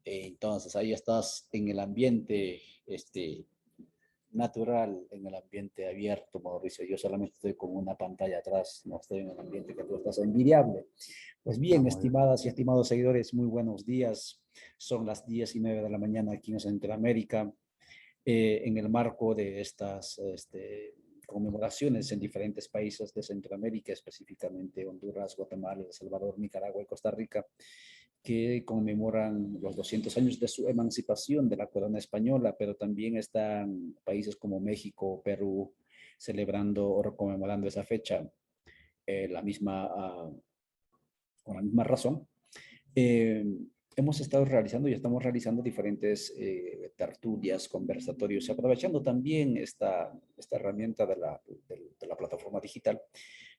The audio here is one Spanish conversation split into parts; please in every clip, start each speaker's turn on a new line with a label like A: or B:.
A: Entonces ahí estás en el ambiente natural, en el ambiente abierto, Mauricio. Yo solamente estoy con una pantalla atrás, no estoy en el ambiente que tú estás, envidiable. Pues
B: Ah,
A: bien,
B: muy bien.
A: estimadas y estimados seguidores, muy buenos días. Son las 10:09 de la mañana aquí en Centroamérica, en el marco de estas conmemoraciones en diferentes países de Centroamérica, específicamente Honduras, Guatemala, El Salvador, Nicaragua y Costa Rica, que conmemoran los 200 años de su emancipación de la corona española, pero también están países como México, Perú, celebrando o conmemorando esa fecha, la misma, con la misma razón. Eh, Hemos estado realizando y estamos realizando diferentes tertulias, conversatorios, aprovechando también esta herramienta de la plataforma digital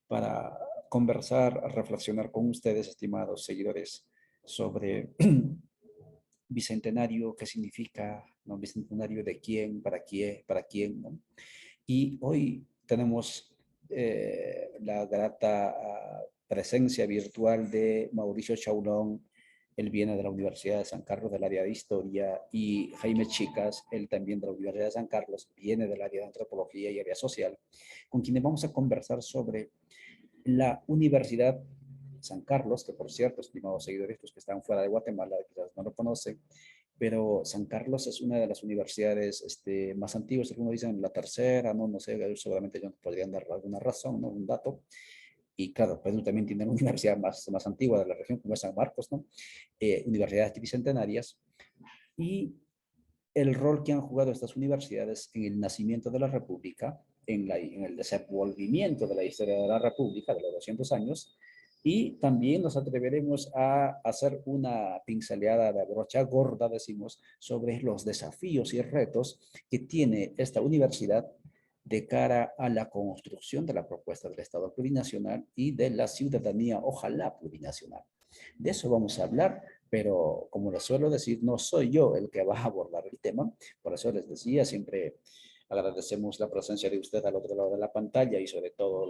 A: para conversar, reflexionar con ustedes, estimados seguidores, sobre bicentenario, qué significa, ¿no? Bicentenario de quién, para quién, ¿no? Y hoy tenemos la grata presencia virtual de Mauricio Chaulón. Él viene de la Universidad de San Carlos del área de Historia, y Jaime Chicas, él también de la Universidad de San Carlos, viene del área de Antropología y área social, con quienes vamos a conversar sobre la Universidad San Carlos, que por cierto, estimados seguidores, pues que están fuera de Guatemala, quizás no lo conocen, pero San Carlos es una de las universidades más antiguas, algunos dicen la tercera, no sé, seguramente ellos podrían dar alguna razón, ¿no? Un dato. Y claro, Perú también tiene una universidad más antigua de la región, como es San Marcos, ¿no? Universidades tricentenarias. Y el rol que han jugado estas universidades en el nacimiento de la República, en el desenvolvimiento de la historia de la República de los 200 años, y también nos atreveremos a hacer una pinceleada de brocha gorda, decimos, sobre los desafíos y retos que tiene esta universidad de cara a la construcción de la propuesta del Estado plurinacional y de la ciudadanía, ojalá plurinacional. De eso vamos a hablar, pero como les suelo decir, no soy yo el que va a abordar el tema. Por eso les decía, siempre agradecemos la presencia de usted al otro lado de la pantalla, y sobre todo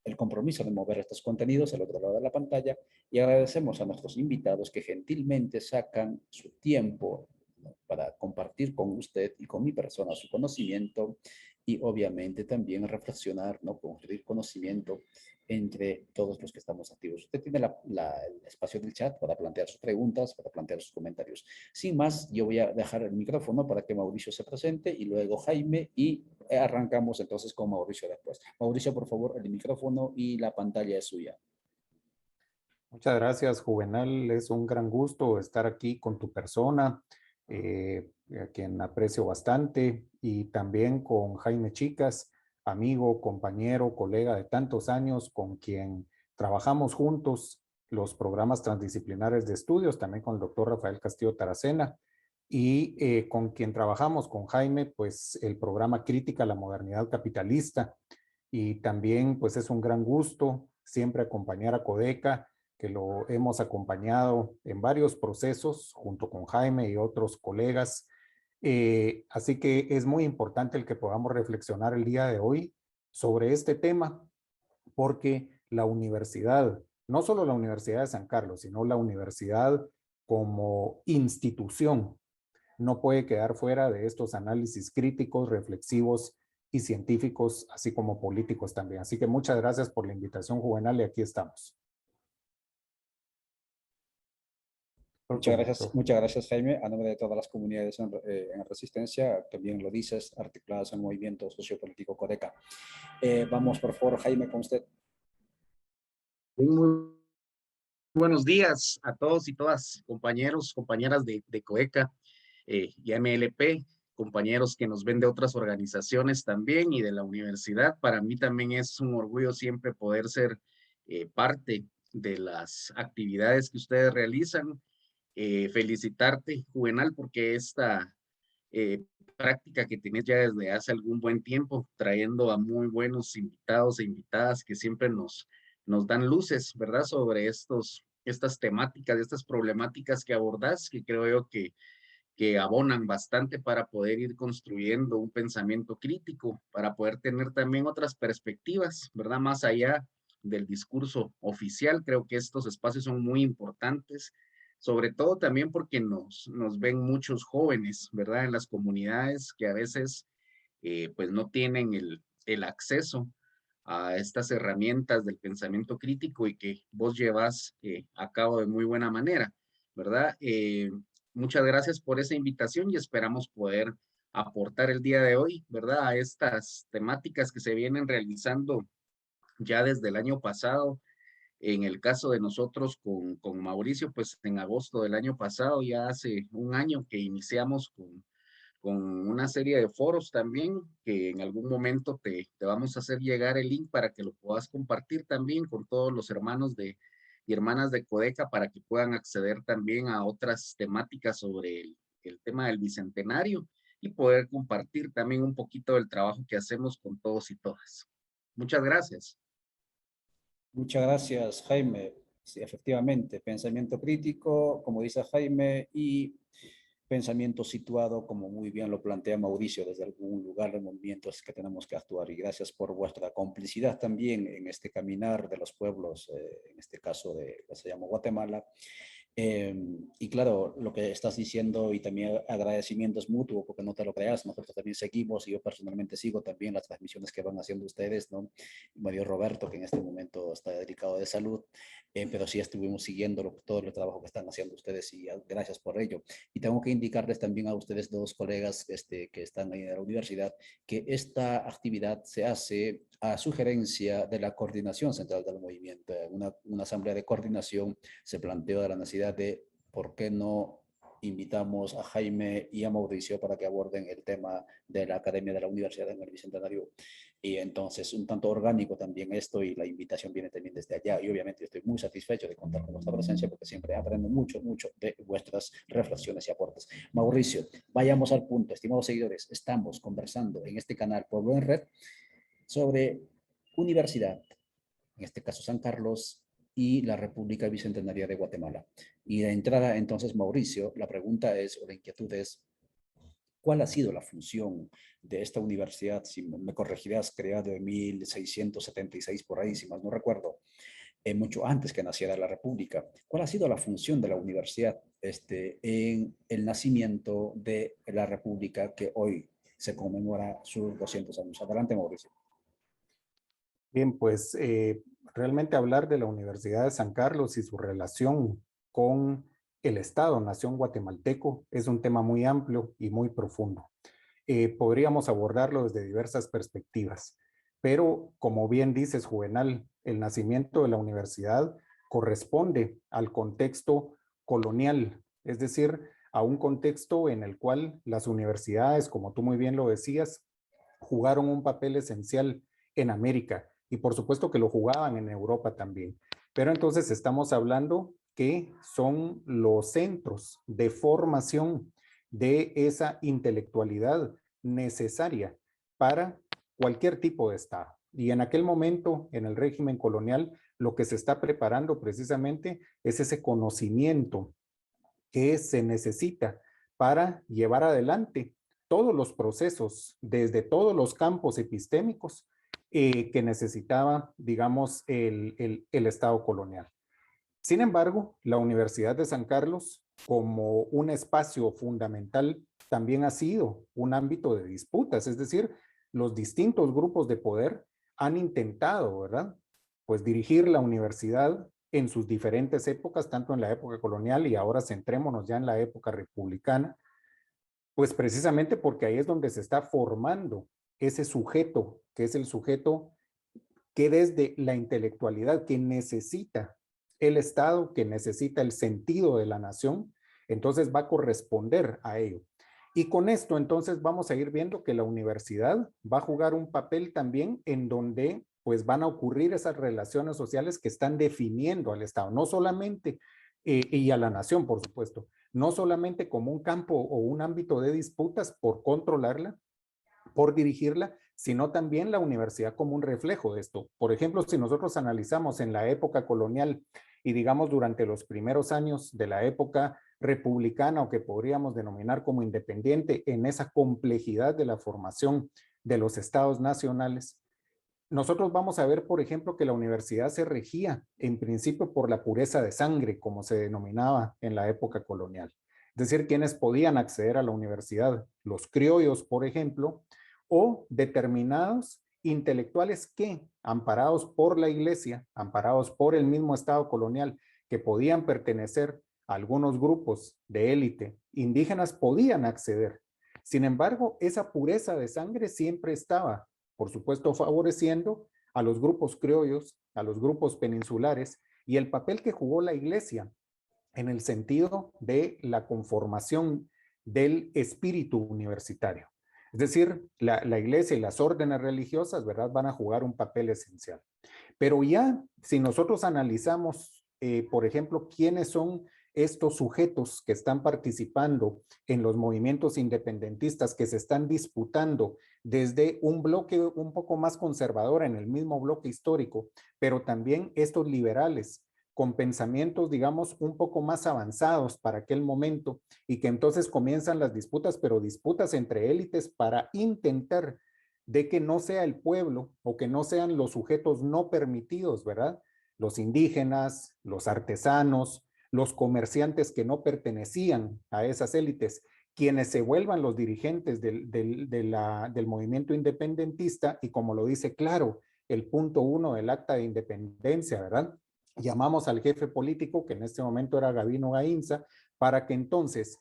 A: el compromiso de mover estos contenidos al otro lado de la pantalla, y agradecemos a nuestros invitados que gentilmente sacan su tiempo, ¿no?, para compartir con usted y con mi persona su conocimiento, y obviamente también reflexionar, ¿no?, construir conocimiento entre todos los que estamos activos. Usted tiene el espacio del chat para plantear sus preguntas, para plantear sus comentarios. Sin más, yo voy a dejar el micrófono para que Mauricio se presente, y luego Jaime, y arrancamos entonces con Mauricio después. Mauricio, por favor, el micrófono y la pantalla es suya.
B: Muchas gracias, Juvenal. Es un gran gusto estar aquí con tu persona, a quien aprecio bastante, y también con Jaime Chicas, amigo, compañero, colega de tantos años, con quien trabajamos juntos los programas transdisciplinares de estudios, también con el doctor Rafael Castillo Taracena, y con quien trabajamos con Jaime, pues el programa Crítica a la Modernidad Capitalista. Y también pues es un gran gusto siempre acompañar a Codeca, que lo hemos acompañado en varios procesos junto con Jaime y otros colegas. Así que es muy importante el que podamos reflexionar el día de hoy sobre este tema, porque la universidad, no solo la Universidad de San Carlos, sino la universidad como institución, no puede quedar fuera de estos análisis críticos, reflexivos y científicos, así como políticos también. Así que muchas gracias por la invitación, Juvenal, y aquí estamos.
A: Muchas gracias, Jaime. A nombre de todas las comunidades en Resistencia, también lo dices, articuladas en el movimiento sociopolítico Codeca. Vamos, por favor, Jaime, con usted.
C: Muy buenos días a todos y todas, compañeros, compañeras de COECA y MLP, compañeros que nos ven de otras organizaciones también y de la universidad. Para mí también es un orgullo siempre poder ser parte de las actividades que ustedes realizan. Felicitarte, Juvenal, porque esta práctica que tienes ya desde hace algún buen tiempo, trayendo a muy buenos invitados e invitadas que siempre nos dan luces, ¿verdad?, sobre estas temáticas, estas problemáticas que abordás, que creo yo que abonan bastante para poder ir construyendo un pensamiento crítico, para poder tener también otras perspectivas, ¿verdad?, más allá del discurso oficial. Creo que estos espacios son muy importantes sobre todo también porque nos ven muchos jóvenes, ¿verdad? En las comunidades que a veces pues no tienen el acceso a estas herramientas del pensamiento crítico y que vos llevas a cabo de muy buena manera, ¿verdad? Muchas gracias por esa invitación y esperamos poder aportar el día de hoy, ¿verdad? A estas temáticas que se vienen realizando ya desde el año pasado. En el caso de nosotros con Mauricio, pues en agosto del año pasado, ya hace un año que iniciamos con una serie de foros también, que en algún momento te vamos a hacer llegar el link para que lo puedas compartir también con todos los hermanos y hermanas de Codeca para que puedan acceder también a otras temáticas sobre el tema del bicentenario y poder compartir también un poquito del trabajo que hacemos con todos y todas. Muchas gracias.
A: Muchas gracias, Jaime. Sí, efectivamente, pensamiento crítico, como dice Jaime, y pensamiento situado, como muy bien lo plantea Mauricio, desde algún lugar de movimientos que tenemos que actuar. Y gracias por vuestra complicidad también en este caminar de los pueblos, en este caso de, que se llama Guatemala. Y claro, lo que estás diciendo y también agradecimiento es mutuo, porque no te lo creas, nosotros también seguimos y yo personalmente sigo también las transmisiones que van haciendo ustedes, ¿no? Mario Roberto, que en este momento está dedicado de salud, pero sí estuvimos siguiendo todo el trabajo que están haciendo ustedes y gracias por ello. Y tengo que indicarles también a ustedes dos colegas que están ahí en la universidad que esta actividad se hace a sugerencia de la Coordinación Central del Movimiento. Una asamblea de coordinación se planteó de la necesidad de por qué no invitamos a Jaime y a Mauricio para que aborden el tema de la Academia de la Universidad en el Bicentenario. Y entonces, un tanto orgánico también esto y la invitación viene también desde allá. Y obviamente estoy muy satisfecho de contar con vuestra presencia porque siempre aprendo mucho, mucho de vuestras reflexiones y aportes. Mauricio, vayamos al punto. Estimados seguidores, estamos conversando en este canal Pueblo en Red sobre universidad, en este caso San Carlos y la República Bicentenaria de Guatemala. Y de entrada, entonces, Mauricio, la pregunta es, o la inquietud es, ¿cuál ha sido la función de esta universidad? Si me corregirás, creada en 1676 por ahí, si mal no recuerdo, mucho antes que naciera la República. ¿Cuál ha sido la función de la universidad en el nacimiento de la República que hoy se conmemora sus 200 años? Adelante, Mauricio.
B: Bien, pues realmente hablar de la Universidad de San Carlos y su relación con el Estado-Nación guatemalteco es un tema muy amplio y muy profundo. Podríamos abordarlo desde diversas perspectivas, pero como bien dices, Juvenal, el nacimiento de la universidad corresponde al contexto colonial, es decir, a un contexto en el cual las universidades, como tú muy bien lo decías, jugaron un papel esencial en América y por supuesto que lo jugaban en Europa también. Pero entonces estamos hablando que son los centros de formación de esa intelectualidad necesaria para cualquier tipo de Estado. Y en aquel momento, en el régimen colonial, lo que se está preparando precisamente es ese conocimiento que se necesita para llevar adelante todos los procesos desde todos los campos epistémicos que necesitaba, digamos, el Estado colonial. Sin embargo, la Universidad de San Carlos, como un espacio fundamental, también ha sido un ámbito de disputas, es decir, los distintos grupos de poder han intentado, ¿verdad? Pues dirigir la universidad en sus diferentes épocas, tanto en la época colonial y ahora centrémonos ya en la época republicana, pues precisamente porque ahí es donde se está formando ese sujeto, que es el sujeto que desde la intelectualidad que necesita el Estado, que necesita el sentido de la nación, entonces va a corresponder a ello. Y con esto entonces vamos a ir viendo que la universidad va a jugar un papel también en donde pues van a ocurrir esas relaciones sociales que están definiendo al Estado, no solamente, y a la nación por supuesto, no solamente como un campo o un ámbito de disputas por controlarla, por dirigirla, sino también la universidad como un reflejo de esto. Por ejemplo, si nosotros analizamos en la época colonial y digamos durante los primeros años de la época republicana o que podríamos denominar como independiente en esa complejidad de la formación de los estados nacionales, nosotros vamos a ver, por ejemplo, que la universidad se regía en principio por la pureza de sangre, como se denominaba en la época colonial. Es decir, quienes podían acceder a la universidad, los criollos, por ejemplo, o determinados intelectuales que, amparados por la iglesia, amparados por el mismo Estado colonial, que podían pertenecer a algunos grupos de élite indígenas, podían acceder. Sin embargo, esa pureza de sangre siempre estaba, por supuesto, favoreciendo a los grupos criollos, a los grupos peninsulares, y el papel que jugó la iglesia en el sentido de la conformación del espíritu universitario. Es decir, la iglesia y las órdenes religiosas, ¿verdad?, van a jugar un papel esencial. Pero ya, si nosotros analizamos, por ejemplo, quiénes son estos sujetos que están participando en los movimientos independentistas que se están disputando desde un bloque un poco más conservador en el mismo bloque histórico, pero también estos liberales con pensamientos, digamos, un poco más avanzados para aquel momento y que entonces comienzan las disputas, pero disputas entre élites para intentar de que no sea el pueblo o que no sean los sujetos no permitidos, ¿verdad? Los indígenas, los artesanos, los comerciantes que no pertenecían a esas élites, quienes se vuelvan los dirigentes del movimiento independentista y como lo dice claro el punto 1 del acta de independencia, ¿verdad? Llamamos al jefe político, que en este momento era Gabino Gainza, para que entonces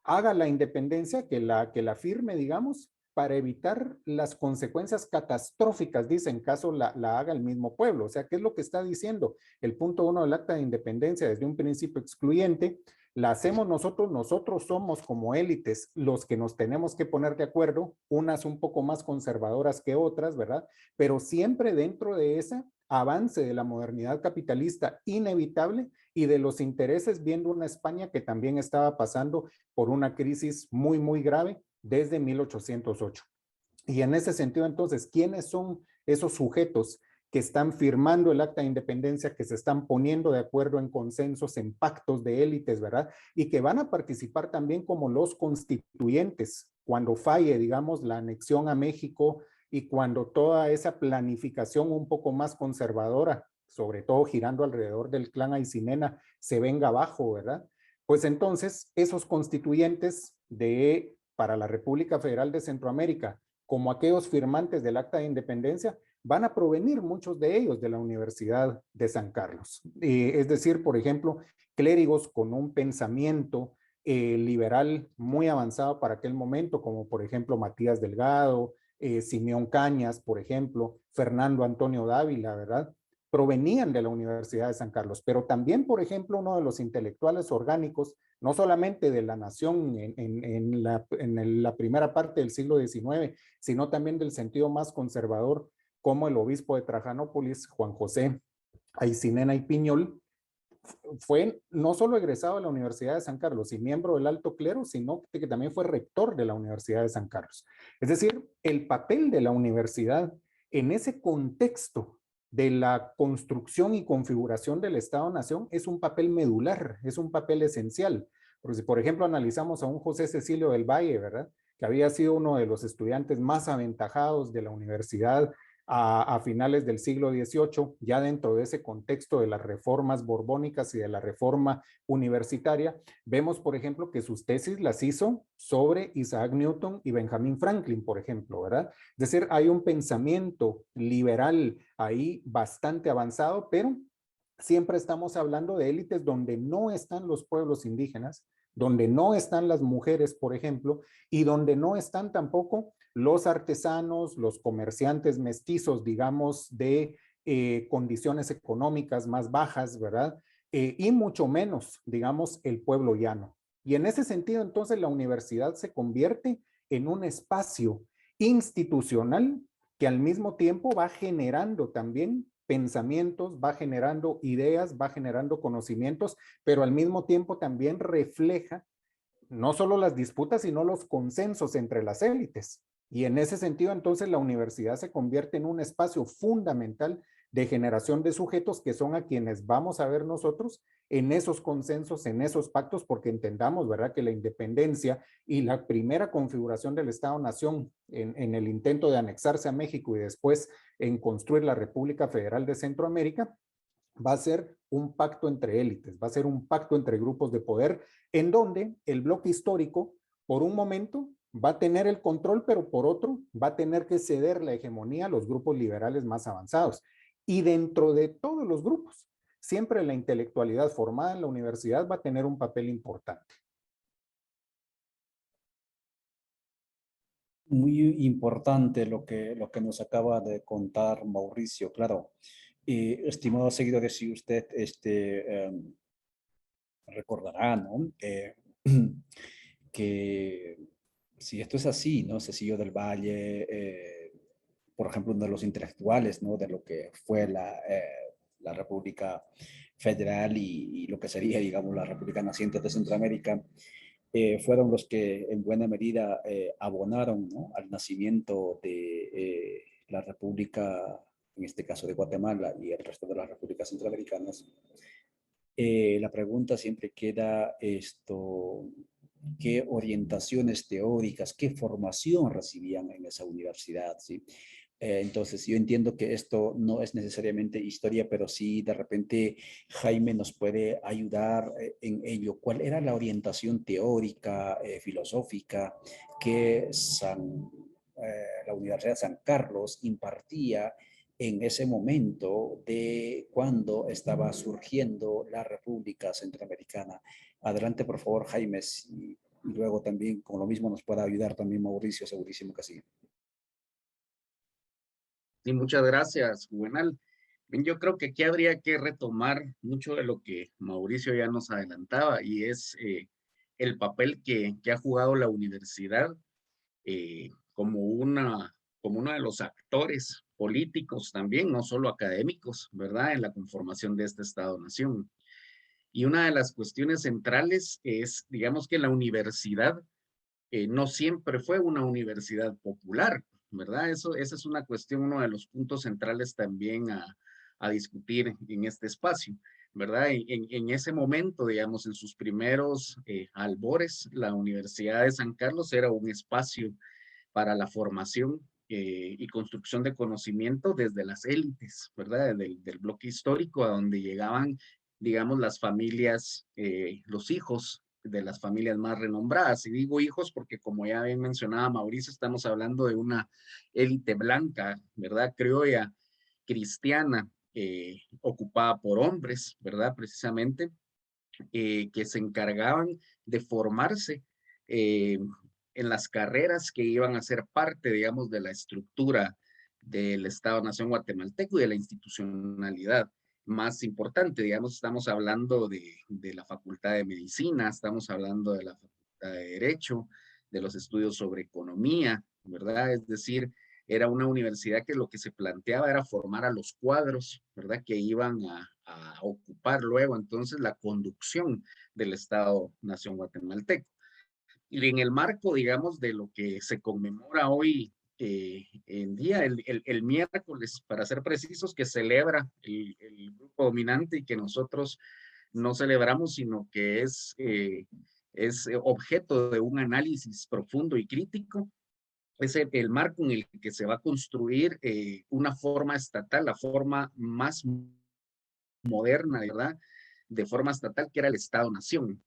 B: haga la independencia, que la firme, digamos, para evitar las consecuencias catastróficas, dice, en caso la haga el mismo pueblo. O sea, ¿qué es lo que está diciendo? El punto 1 del acta de independencia, desde un principio excluyente, la hacemos nosotros somos como élites los que nos tenemos que poner de acuerdo, unas un poco más conservadoras que otras, ¿verdad? Pero siempre dentro de esa avance de la modernidad capitalista inevitable y de los intereses viendo una España que también estaba pasando por una crisis muy, muy grave desde 1808. Y en ese sentido, entonces, ¿quiénes son esos sujetos que están firmando el acta de independencia, que se están poniendo de acuerdo en consensos, en pactos de élites, ¿verdad? Y que van a participar también como los constituyentes cuando falle, digamos, la anexión a México y cuando toda esa planificación un poco más conservadora, sobre todo girando alrededor del clan Aycinena, se venga abajo, ¿verdad? Pues entonces, esos constituyentes para la República Federal de Centroamérica, como aquellos firmantes del Acta de Independencia, van a provenir muchos de ellos de la Universidad de San Carlos. Es decir, por ejemplo, clérigos con un pensamiento liberal muy avanzado para aquel momento, como por ejemplo Matías Delgado, Simeón Cañas, por ejemplo, Fernando Antonio Dávila, ¿verdad? Provenían de la Universidad de San Carlos, pero también, por ejemplo, uno de los intelectuales orgánicos, no solamente de la nación en la primera parte del siglo XIX, sino también del sentido más conservador, como el obispo de Trajanópolis, Juan José Aycinena y Piñol, fue no solo egresado de la Universidad de San Carlos y miembro del alto clero, sino que también fue rector de la Universidad de San Carlos. Es decir, el papel de la universidad en ese contexto de la construcción y configuración del Estado-Nación es un papel medular, es un papel esencial. Porque si, por ejemplo, analizamos a un José Cecilio del Valle, ¿verdad?, que había sido uno de los estudiantes más aventajados de la universidad a finales del siglo XVIII, ya dentro de ese contexto de las reformas borbónicas y de la reforma universitaria, vemos, por ejemplo, que sus tesis las hizo sobre Isaac Newton y Benjamin Franklin, por ejemplo, ¿verdad? Es decir, hay un pensamiento liberal ahí bastante avanzado, pero siempre estamos hablando de élites donde no están los pueblos indígenas, donde no están las mujeres, por ejemplo, y donde no están tampoco los artesanos, los comerciantes mestizos, digamos, de condiciones económicas más bajas, ¿verdad? Y mucho menos, digamos, el pueblo llano. Y en ese sentido, entonces, la universidad se convierte en un espacio institucional que al mismo tiempo va generando también pensamientos, va generando ideas, va generando conocimientos, pero al mismo tiempo también refleja no solo las disputas, sino los consensos entre las élites. Y en ese sentido, entonces, la universidad se convierte en un espacio fundamental de generación de sujetos que son a quienes vamos a ver nosotros en esos consensos, en esos pactos, porque entendamos, ¿verdad?, que la independencia y la primera configuración del Estado-Nación en el intento de anexarse a México y después en construir la República Federal de Centroamérica, va a ser un pacto entre élites, va a ser un pacto entre grupos de poder, en donde el bloque histórico, por un momento, va a tener el control, pero por otro, va a tener que ceder la hegemonía a los grupos liberales más avanzados. Y dentro de todos los grupos, siempre la intelectualidad formada en la universidad va a tener un papel importante.
A: Muy importante lo que nos acaba de contar Mauricio, claro. Estimado seguidores, si usted recordará, ¿no? Que si esto es así, ¿no? Cecilio del Valle, por ejemplo, uno de los intelectuales, ¿no? De lo que fue la República Federal y lo que sería, digamos, la República Naciente de Centroamérica, fueron los que en buena medida abonaron, ¿no?, al nacimiento de la República, en este caso de Guatemala y el resto de las repúblicas centroamericanas. La pregunta siempre queda esto, ¿qué orientaciones teóricas, qué formación recibían en esa universidad? ¿Sí? Entonces, yo entiendo que esto no es necesariamente historia, pero sí de repente Jaime nos puede ayudar en ello. ¿Cuál era la orientación teórica, filosófica que la Universidad de San Carlos impartía en ese momento de cuando estaba surgiendo la República Centroamericana? Adelante, por favor, Jaime, y luego también con lo mismo nos pueda ayudar también Mauricio, segurísimo que sí.
C: Sí, muchas gracias, Juvenal. Bien, yo creo que aquí habría que retomar mucho de lo que Mauricio ya nos adelantaba, y es el papel que ha jugado la universidad como uno de los actores políticos también, no solo académicos, ¿verdad?, en la conformación de este Estado-Nación. Y una de las cuestiones centrales es, digamos, que la universidad no siempre fue una universidad popular, ¿verdad? Esa es una cuestión, uno de los puntos centrales también a discutir en este espacio, ¿verdad? En ese momento, digamos, en sus primeros albores, la Universidad de San Carlos era un espacio para la formación y construcción de conocimiento desde las élites, ¿verdad? Del bloque histórico, a donde llegaban, digamos, las familias, los hijos de las familias más renombradas. Y digo hijos porque, como ya bien mencionaba Mauricio, estamos hablando de una élite blanca, ¿verdad?, criolla, cristiana, ocupada por hombres, ¿verdad?, precisamente, que se encargaban de formarse eh, en las carreras que iban a ser parte, digamos, de la estructura del Estado-Nación guatemalteco y de la institucionalidad más importante. Digamos, estamos hablando de la Facultad de Medicina, estamos hablando de la Facultad de Derecho, de los estudios sobre economía, ¿verdad? Es decir, era una universidad que lo que se planteaba era formar a los cuadros, ¿verdad?, que iban a ocupar luego entonces la conducción del Estado-Nación guatemalteco. Y en el marco, digamos, de lo que se conmemora hoy en día, el miércoles, para ser precisos, que celebra el grupo dominante y que nosotros no celebramos, sino que es objeto de un análisis profundo y crítico, es el marco en el que se va a construir una forma estatal, la forma más moderna, ¿verdad?, de forma estatal, que era el Estado-Nación.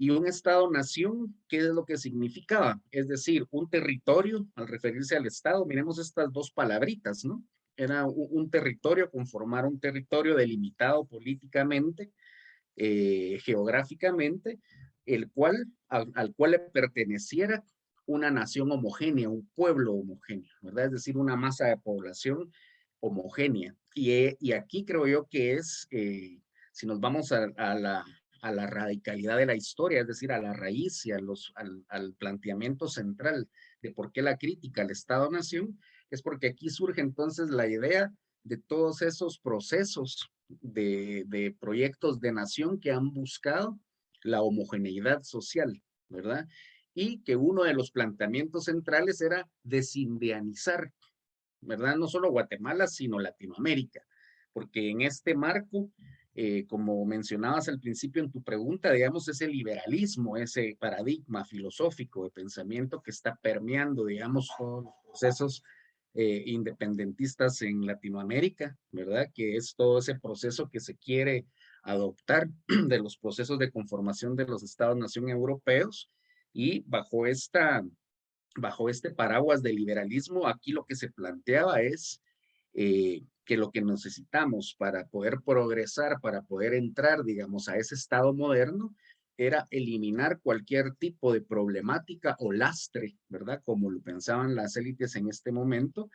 C: Y un Estado-Nación, ¿qué es lo que significaba? Es decir, un territorio, al referirse al Estado, miremos estas dos palabritas, ¿no? Era un territorio, conformar un territorio delimitado políticamente, geográficamente, al cual le perteneciera una nación homogénea, un pueblo homogéneo, ¿verdad? Es decir, una masa de población homogénea. Y aquí creo yo que si nos vamos a la radicalidad de la historia, es decir, a la raíz y al planteamiento central de por qué la crítica al Estado-Nación, es porque aquí surge entonces la idea de todos esos procesos de proyectos de nación que han buscado la homogeneidad social, ¿verdad? Y que uno de los planteamientos centrales era desindianizar ¿verdad? No solo Guatemala, sino Latinoamérica, porque en este marco, como mencionabas al principio en tu pregunta, digamos, ese liberalismo, ese paradigma filosófico de pensamiento que está permeando, digamos, todos los procesos independentistas en Latinoamérica, ¿verdad? Que es todo ese proceso que se quiere adoptar de los procesos de conformación de los Estados-nación europeos, y bajo este paraguas de liberalismo, aquí lo que se planteaba es que lo que necesitamos para poder progresar, para poder entrar, digamos, a ese estado moderno, era eliminar cualquier tipo de problemática o lastre, ¿verdad? Como lo pensaban las élites en este momento,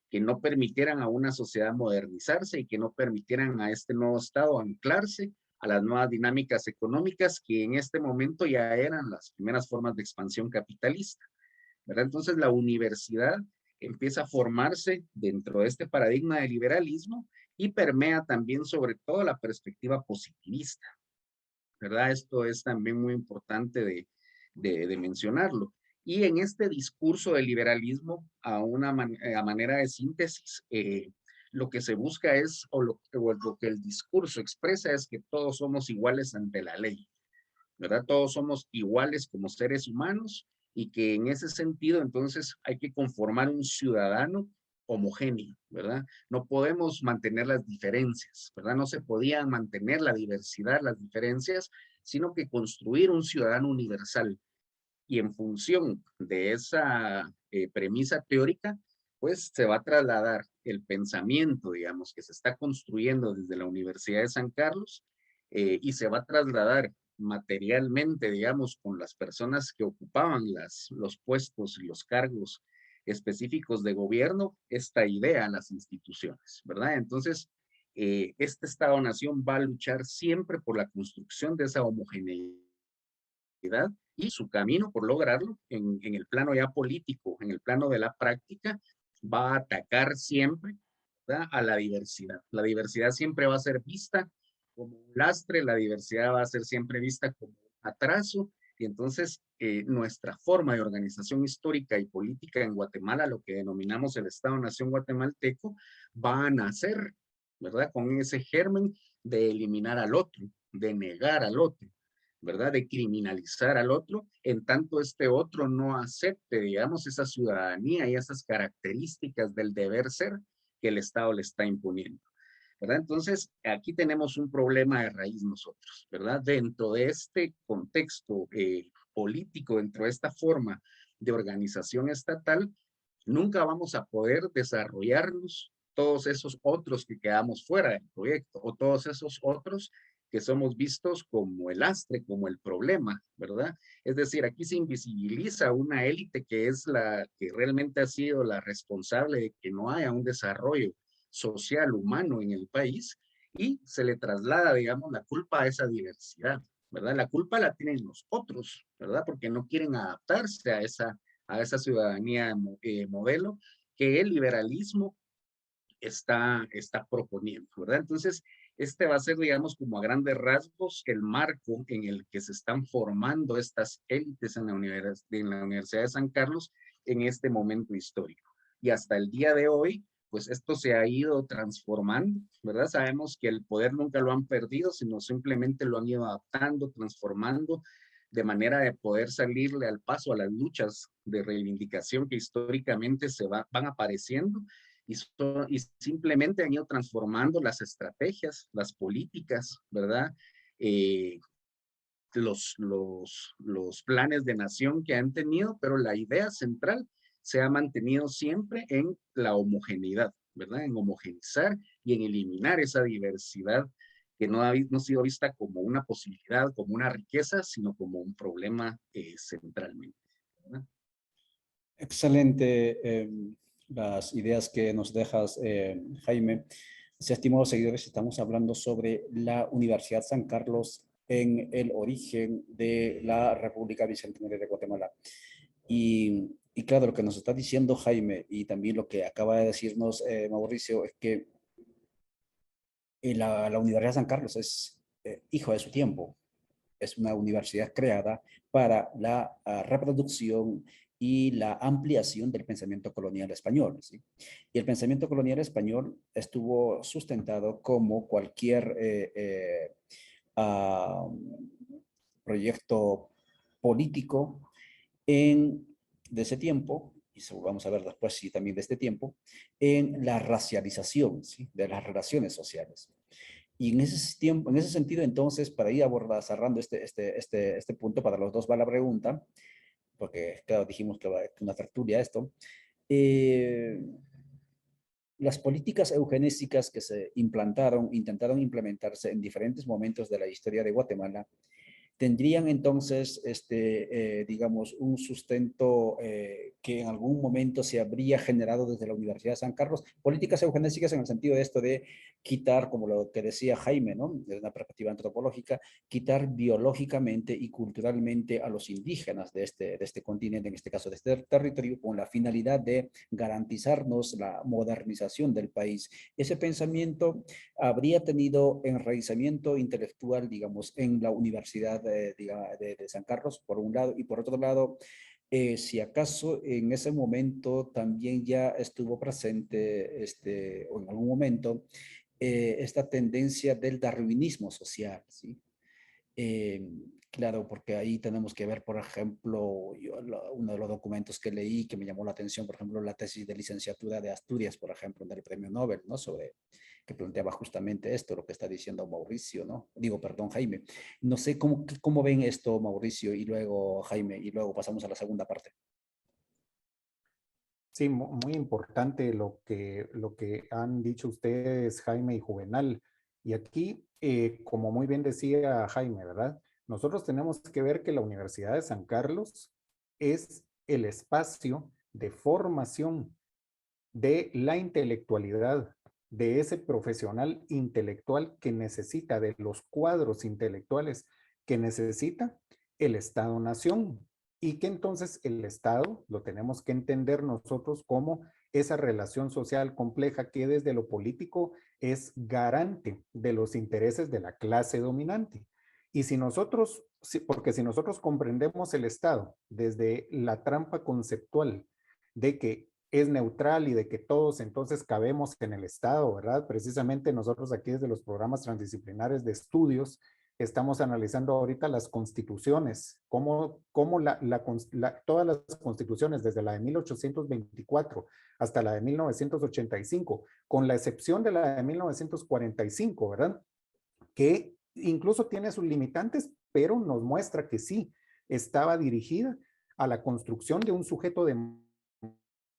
C: que no permitieran a una sociedad modernizarse y que no permitieran a este nuevo estado anclarse a las nuevas dinámicas económicas que en este momento ya eran las primeras formas de expansión capitalista, ¿verdad? Entonces la universidad empieza a formarse dentro de este paradigma de liberalismo y permea también sobre todo la perspectiva positivista, ¿verdad? Esto es también muy importante de mencionarlo. Y en este discurso del liberalismo, a manera de síntesis, lo que se busca es, o lo que el discurso expresa es que todos somos iguales ante la ley, ¿verdad? Todos somos iguales como seres humanos y que en ese sentido entonces hay que conformar un ciudadano homogéneo, ¿verdad? No podemos mantener las diferencias, ¿verdad? No se podía mantener la diversidad, las diferencias, sino que construir un ciudadano universal. Y en función de esa premisa teórica, pues se va a trasladar el pensamiento, digamos, que se está construyendo desde la Universidad de San Carlos, y se va a trasladar materialmente, digamos, con las personas que ocupaban los puestos y los cargos específicos de gobierno, esta idea a las instituciones, ¿verdad? Entonces, este Estado-nación va a luchar siempre por la construcción de esa homogeneidad y su camino por lograrlo en el plano ya político, en el plano de la práctica, va a atacar siempre, ¿verdad?, a la diversidad. La diversidad siempre va a ser vista como un lastre, la diversidad va a ser siempre vista como un atraso, y entonces nuestra forma de organización histórica y política en Guatemala, lo que denominamos el Estado-Nación guatemalteco, va a nacer, ¿verdad?, con ese germen de eliminar al otro, de negar al otro, ¿verdad?, de criminalizar al otro, en tanto este otro no acepte, digamos, esa ciudadanía y esas características del deber ser que el Estado le está imponiendo, ¿verdad? Entonces, aquí tenemos un problema de raíz nosotros, ¿verdad? Dentro de este contexto político, dentro de esta forma de organización estatal, nunca vamos a poder desarrollarnos todos esos otros que quedamos fuera del proyecto, o todos esos otros que somos vistos como el lastre, como el problema, ¿verdad? Es decir, aquí se invisibiliza una élite que es la que realmente ha sido la responsable de que no haya un desarrollo social, humano en el país, y se le traslada, digamos, la culpa a esa diversidad, ¿verdad? La culpa la tienen los otros, ¿verdad? Porque no quieren adaptarse a esa ciudadanía modelo que el liberalismo está proponiendo, ¿verdad? Entonces, este va a ser, digamos, como a grandes rasgos, el marco en el que se están formando estas élites en la Universidad de San Carlos en este momento histórico. Y hasta el día de hoy, pues esto se ha ido transformando, ¿verdad? Sabemos que el poder nunca lo han perdido, sino simplemente lo han ido adaptando, transformando, de manera de poder salirle al paso a las luchas de reivindicación que históricamente van apareciendo, y simplemente han ido transformando las estrategias, las políticas, ¿verdad? Eh, los planes de nación que han tenido, pero la idea central se ha mantenido siempre en la homogeneidad, ¿verdad? En homogenizar y en eliminar esa diversidad que no ha sido vista como una posibilidad, como una riqueza, sino como un problema centralmente, ¿verdad?
A: Excelente las ideas que nos dejas, Jaime. Sí, estimados seguidores, estamos hablando sobre la Universidad San Carlos en el origen de la República Bicentenaria de Guatemala. Y claro, lo que nos está diciendo Jaime y también lo que acaba de decirnos Mauricio es que la Universidad San Carlos es hijo de su tiempo. Es una universidad creada para la reproducción y la ampliación del pensamiento colonial español, ¿sí? Y el pensamiento colonial español estuvo sustentado como cualquier proyecto político de ese tiempo, y eso vamos a ver después si también de este tiempo, en la racialización, ¿sí?, de las relaciones sociales. Y en ese tiempo, en ese sentido, entonces, para ir cerrando este punto, para los dos va la pregunta, porque claro, dijimos que va a una tertulia esto, las políticas eugenésicas que se intentaron implementarse en diferentes momentos de la historia de Guatemala, tendrían entonces, digamos, un sustento que en algún momento se habría generado desde la Universidad de San Carlos, políticas eugenésicas en el sentido de esto de quitar, como lo que decía Jaime, ¿no?, desde una perspectiva antropológica, quitar biológicamente y culturalmente a los indígenas de este continente, en este caso de este territorio, con la finalidad de garantizarnos la modernización del país. Ese pensamiento habría tenido enraizamiento intelectual, digamos, en la Universidad de San Carlos, por un lado, y por otro lado, si acaso en ese momento también ya estuvo presente, o en algún momento, esta tendencia del darwinismo social, ¿sí? Claro, porque ahí tenemos que ver, por ejemplo, uno de los documentos que leí que me llamó la atención, por ejemplo, la tesis de licenciatura de Asturias, por ejemplo, del Premio Nobel, ¿no?, sobre, que planteaba justamente esto, lo que está diciendo Mauricio, ¿no? Digo, perdón, Jaime. No sé cómo ven esto, Mauricio, y luego Jaime, y luego pasamos a la segunda parte.
B: Sí, muy importante lo que han dicho ustedes, Jaime y Juvenal. Y aquí, como muy bien decía Jaime, ¿verdad? Nosotros tenemos que ver que la Universidad de San Carlos es el espacio de formación de la intelectualidad, de ese profesional intelectual que necesita, de los cuadros intelectuales que necesita el Estado-Nación. Y que entonces el Estado lo tenemos que entender nosotros como esa relación social compleja que desde lo político es garante de los intereses de la clase dominante. Y si nosotros, porque si nosotros comprendemos el Estado desde la trampa conceptual de que es neutral y de que todos entonces cabemos en el Estado, ¿verdad? Precisamente nosotros aquí desde los programas transdisciplinares de estudios estamos analizando ahorita las constituciones, cómo todas las constituciones, desde la de 1824 hasta la de 1985, con la excepción de la de 1945, ¿verdad? Que incluso tiene sus limitantes, pero nos muestra que sí, estaba dirigida a la construcción de un sujeto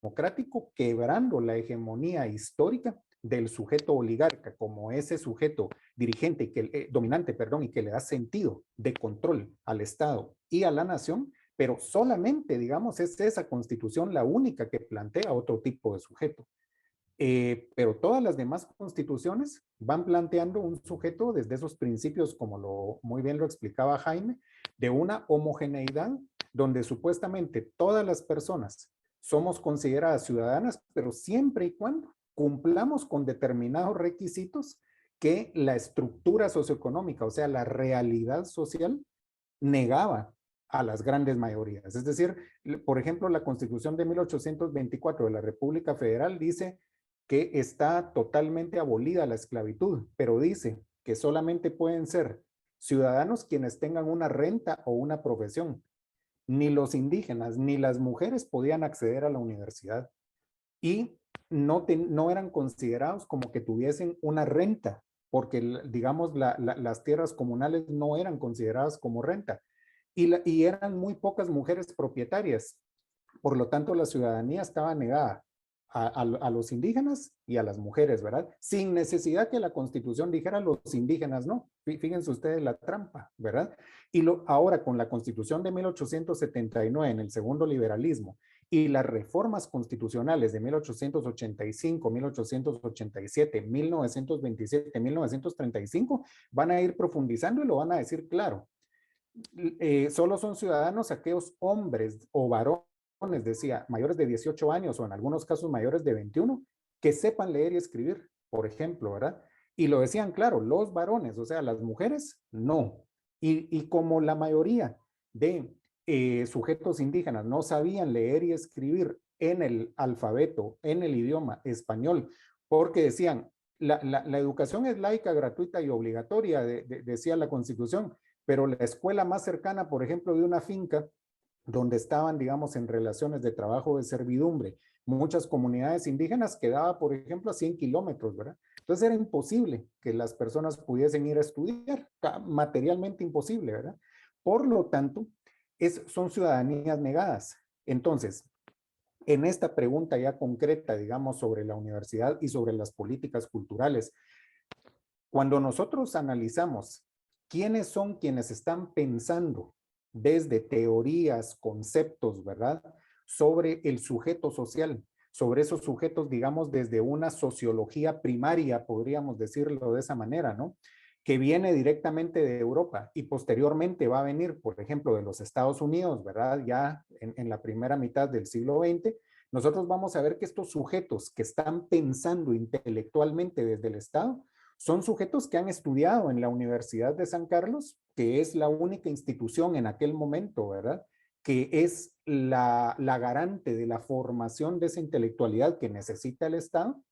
B: democrático, quebrando la hegemonía histórica del sujeto oligarca como ese sujeto dirigente y dominante, perdón, y que le da sentido de control al Estado y a la nación, pero solamente, digamos, es esa constitución la única que plantea otro tipo de sujeto. Pero todas las demás constituciones van planteando un sujeto desde esos principios, como muy bien lo explicaba Jaime, de una homogeneidad donde supuestamente todas las personas somos consideradas ciudadanas, pero siempre y cuando cumplamos con determinados requisitos que la estructura socioeconómica, o sea, la realidad social, negaba a las grandes mayorías. Es decir, por ejemplo, la Constitución de 1824 de la República Federal dice que está totalmente abolida la esclavitud, pero dice que solamente pueden ser ciudadanos quienes tengan una renta o una profesión. Ni los indígenas ni las mujeres podían acceder a la universidad y no eran considerados como que tuviesen una renta, porque digamos las tierras comunales no eran consideradas como renta y eran muy pocas mujeres propietarias. Por lo tanto, la ciudadanía estaba negada a los indígenas y a las mujeres, ¿verdad? Sin necesidad que la Constitución dijera los indígenas, no. Fíjense ustedes la trampa, ¿verdad? Y ahora con la Constitución de 1879, en el segundo liberalismo, y las reformas constitucionales de 1885, 1887, 1927, 1935, van a ir profundizando y lo van a decir claro. Solo son ciudadanos aquellos hombres o varones, decía, mayores de 18 años o en algunos casos mayores de 21, que sepan leer y escribir, por ejemplo, ¿verdad? Y lo decían claro, los varones, o sea, las mujeres, no. Y como la mayoría de sujetos indígenas no sabían leer y escribir en el alfabeto, en el idioma español, porque decían, la educación es laica, gratuita y obligatoria, decía la Constitución, pero la escuela más cercana, por ejemplo, de una finca donde estaban, digamos, en relaciones de trabajo de servidumbre, muchas comunidades indígenas, quedaba, por ejemplo, a 100 kilómetros, ¿verdad? Entonces era imposible que las personas pudiesen ir a estudiar, materialmente imposible, ¿verdad? Por lo tanto, son ciudadanías negadas. Entonces, en esta pregunta ya concreta, digamos, sobre la universidad y sobre las políticas culturales, cuando nosotros analizamos quiénes son quienes están pensando desde teorías, conceptos, ¿verdad?, sobre el sujeto social, sobre esos sujetos, digamos, desde una sociología primaria, podríamos decirlo de esa manera, ¿no?, que viene directamente de Europa y posteriormente va a venir, por ejemplo, de los Estados Unidos, ¿verdad?, ya en la primera mitad del siglo XX, nosotros vamos a ver que estos sujetos que están pensando intelectualmente desde el Estado son sujetos que han estudiado en la Universidad de San Carlos, que es la única institución en aquel momento, ¿verdad?, que es la garante de la formación de esa intelectualidad que necesita el Estado,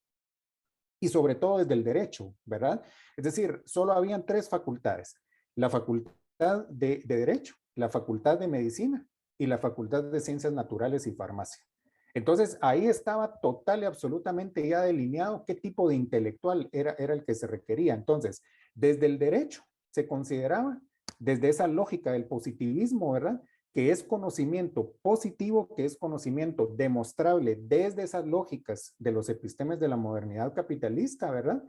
B: y sobre todo desde el derecho, ¿verdad? Es decir, solo habían 3 facultades: la facultad de Derecho, la facultad de Medicina y la facultad de Ciencias Naturales y Farmacia. Entonces, ahí estaba total y absolutamente ya delineado qué tipo de intelectual era el que se requería. Entonces, desde el derecho se consideraba, desde esa lógica del positivismo, ¿verdad?, que es conocimiento positivo, que es conocimiento demostrable desde esas lógicas de los epistemes de la modernidad capitalista, ¿verdad?,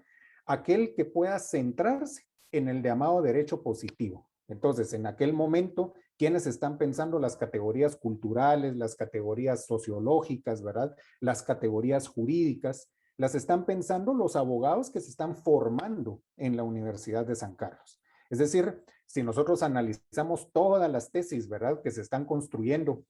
B: aquel que pueda centrarse en el llamado derecho positivo. Entonces, en aquel momento, ¿quiénes están pensando las categorías culturales, las categorías sociológicas, ¿verdad?, las categorías jurídicas? Las están pensando los abogados que se están formando en la Universidad de San Carlos. Es decir, si nosotros analizamos todas las tesis, ¿verdad?, que se están construyendo,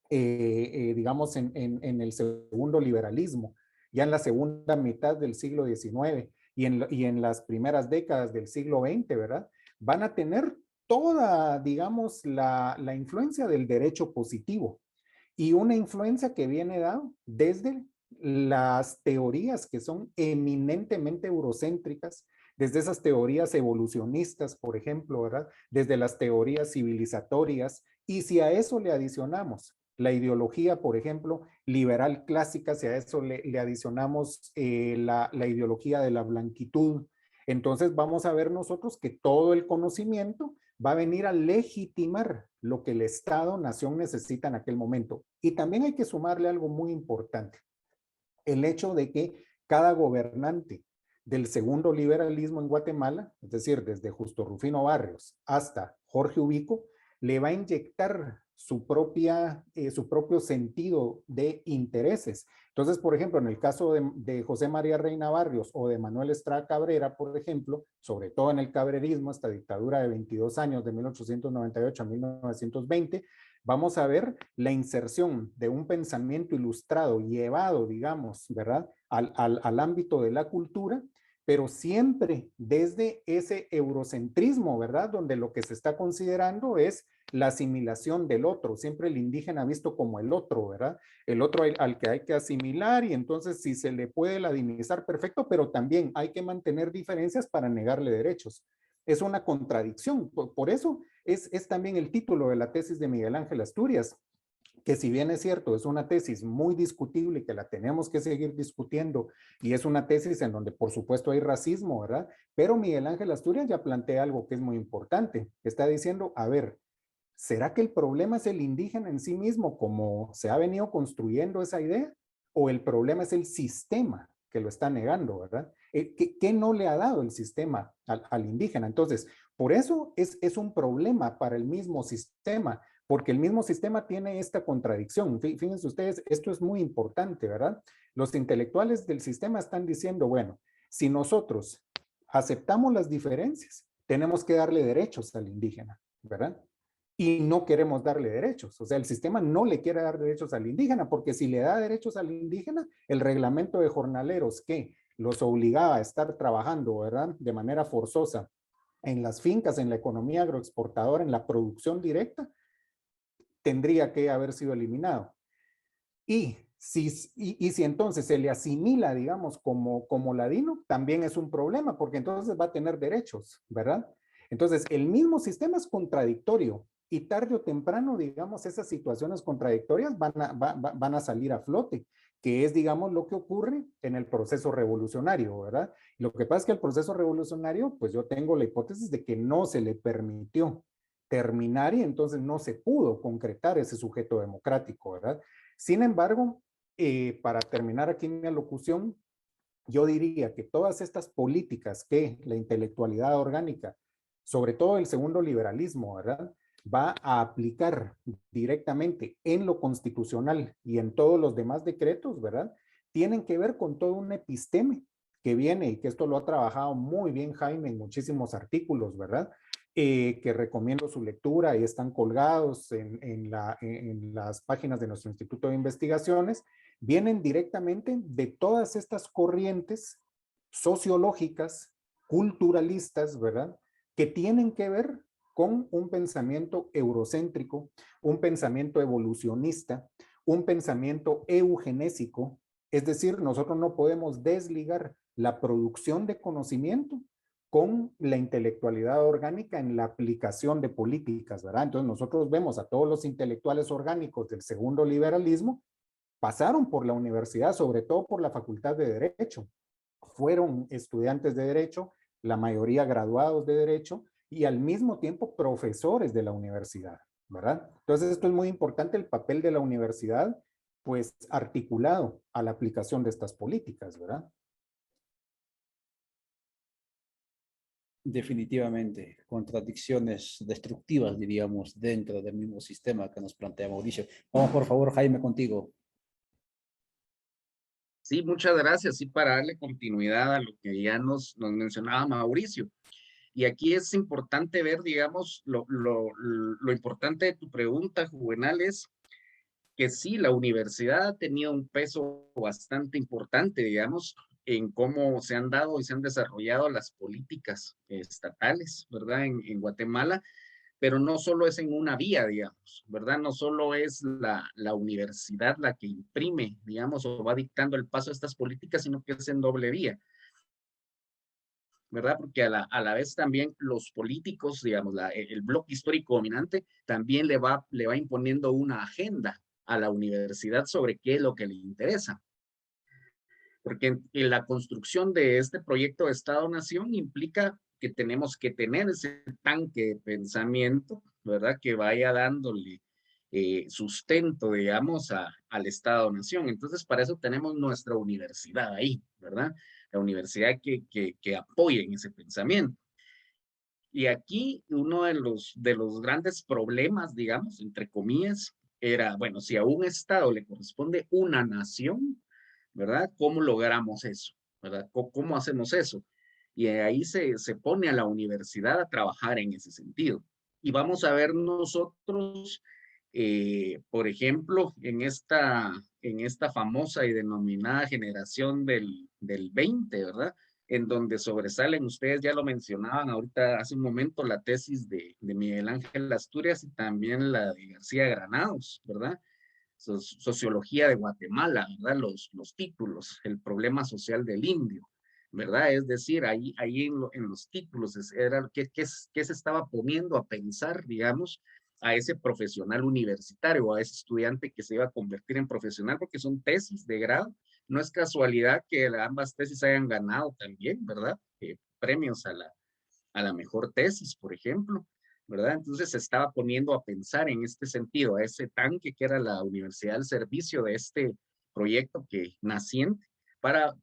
B: digamos, en el segundo liberalismo, ya en la segunda mitad del siglo XIX y en las primeras décadas del siglo XX, ¿verdad?, van a tener toda, digamos, la influencia del derecho positivo, y una influencia que viene dado desde las teorías que son eminentemente eurocéntricas, desde esas teorías evolucionistas, por ejemplo, ¿verdad?, desde las teorías civilizatorias, y si a eso le adicionamos la ideología, por ejemplo, liberal clásica, si a eso le adicionamos la ideología de la blanquitud, entonces vamos a ver nosotros que todo el conocimiento va a venir a legitimar lo que el Estado, nación necesita en aquel momento. Y también hay que sumarle algo muy importante: el hecho de que cada gobernante del segundo liberalismo en Guatemala, es decir, desde Justo Rufino Barrios hasta Jorge Ubico, le va a inyectar su propio sentido de intereses. Entonces, por ejemplo, en el caso de José María Reina Barrios o de Manuel Estrada Cabrera, por ejemplo, sobre todo en el cabrerismo, esta dictadura de 22 años, de 1898 a 1920, vamos a ver la inserción de un pensamiento ilustrado, llevado, digamos, ¿verdad?, al ámbito de la cultura, pero siempre desde ese eurocentrismo, ¿verdad?, donde lo que se está considerando es la asimilación del otro, siempre el indígena visto como el otro, ¿verdad?, el otro al que hay que asimilar, y entonces si se le puede ladinizar, perfecto, pero también hay que mantener diferencias para negarle derechos. Es una contradicción, por eso es también el título de la tesis de Miguel Ángel Asturias, que si bien es cierto, es una tesis muy discutible y que la tenemos que seguir discutiendo, y es una tesis en donde por supuesto hay racismo, ¿verdad?, pero Miguel Ángel Asturias ya plantea algo que es muy importante. Está diciendo, a ver, ¿será que el problema es el indígena en sí mismo, como se ha venido construyendo esa idea? ¿O el problema es el sistema que lo está negando, verdad? ¿Qué no le ha dado el sistema al indígena? Entonces, por eso es un problema para el mismo sistema, porque el mismo sistema tiene esta contradicción. Fíjense ustedes, esto es muy importante, ¿verdad? Los intelectuales del sistema están diciendo, bueno, si nosotros aceptamos las diferencias, tenemos que darle derechos al indígena, ¿verdad? Y no queremos darle derechos. O sea, el sistema no le quiere dar derechos al indígena, porque si le da derechos al indígena, el reglamento de jornaleros que los obligaba a estar trabajando, ¿verdad?, de manera forzosa en las fincas, en la economía agroexportadora, en la producción directa, tendría que haber sido eliminado. Y si entonces se le asimila, digamos, como ladino, también es un problema, porque entonces va a tener derechos, ¿verdad? Entonces, el mismo sistema es contradictorio y tarde o temprano, digamos, esas situaciones contradictorias van a salir a flote, que es, digamos, lo que ocurre en el proceso revolucionario, ¿verdad? Lo que pasa es que el proceso revolucionario, pues yo tengo la hipótesis de que no se le permitió terminar y entonces no se pudo concretar ese sujeto democrático, ¿verdad? Sin embargo, para terminar aquí mi alocución, yo diría que todas estas políticas que la intelectualidad orgánica, sobre todo el segundo liberalismo, ¿verdad?, va a aplicar directamente en lo constitucional y en todos los demás decretos, ¿verdad?, tienen que ver con todo un episteme que viene y que esto lo ha trabajado muy bien Jaime en muchísimos artículos, ¿verdad?, que recomiendo su lectura y están colgados en las páginas de nuestro Instituto de Investigaciones, vienen directamente de todas estas corrientes sociológicas, culturalistas, ¿verdad?, que tienen que ver con un pensamiento eurocéntrico, un pensamiento evolucionista, un pensamiento eugenésico. Es decir, nosotros no podemos desligar la producción de conocimiento con la intelectualidad orgánica en la aplicación de políticas, ¿verdad? Entonces nosotros vemos a todos los intelectuales orgánicos del segundo liberalismo, pasaron por la universidad, sobre todo por la Facultad de Derecho. Fueron estudiantes de Derecho, la mayoría graduados de Derecho y al mismo tiempo profesores de la universidad, ¿verdad? Entonces esto es muy importante, el papel de la universidad, pues articulado a la aplicación de estas políticas, ¿verdad?
A: Definitivamente, contradicciones destructivas, diríamos, dentro del mismo sistema que nos plantea Mauricio. Vamos, por favor, Jaime, contigo.
C: Sí, muchas gracias. Sí, para darle continuidad a lo que ya nos mencionaba Mauricio. Y aquí es importante ver, digamos, lo importante de tu pregunta, Juvenal, es que sí, la universidad ha tenido un peso bastante importante, digamos, en cómo se han dado y se han desarrollado las políticas estatales, ¿verdad? En Guatemala, pero no solo es en una vía, digamos, ¿verdad? No solo es la universidad la que imprime, digamos, o va dictando el paso de estas políticas, sino que es en doble vía, ¿verdad? Porque a la vez también los políticos, digamos, el bloque histórico dominante también le va imponiendo una agenda a la universidad sobre qué es lo que le interesa. Porque en la construcción de este proyecto de Estado-Nación implica que tenemos que tener ese tanque de pensamiento, ¿verdad? Que vaya dándole sustento, digamos, al Estado-Nación. Entonces, para eso tenemos nuestra universidad ahí, ¿verdad? La universidad que apoye en ese pensamiento. Y aquí uno de los grandes problemas, digamos, entre comillas, era, bueno, si a un Estado le corresponde una nación, ¿verdad? ¿Cómo logramos eso? ¿Verdad? ¿Cómo hacemos eso? Y ahí se pone a la universidad a trabajar en ese sentido. Y vamos a ver nosotros, por ejemplo, en esta famosa y denominada generación del 20, ¿verdad? En donde sobresalen, ustedes ya lo mencionaban ahorita hace un momento, la tesis de Miguel Ángel Asturias y también la de García Granados, ¿verdad? Sociología de Guatemala, ¿verdad? Los títulos, el problema social del indio, ¿verdad? Es decir, ahí en los títulos era qué se estaba poniendo a pensar, digamos, a ese profesional universitario, a ese estudiante que se iba a convertir en profesional, porque son tesis de grado. No es casualidad que ambas tesis hayan ganado también, ¿verdad? Premios a la mejor tesis, por ejemplo, ¿verdad? Entonces se estaba poniendo a pensar en este sentido, a ese tanque que era la universidad al servicio de este proyecto que naciente para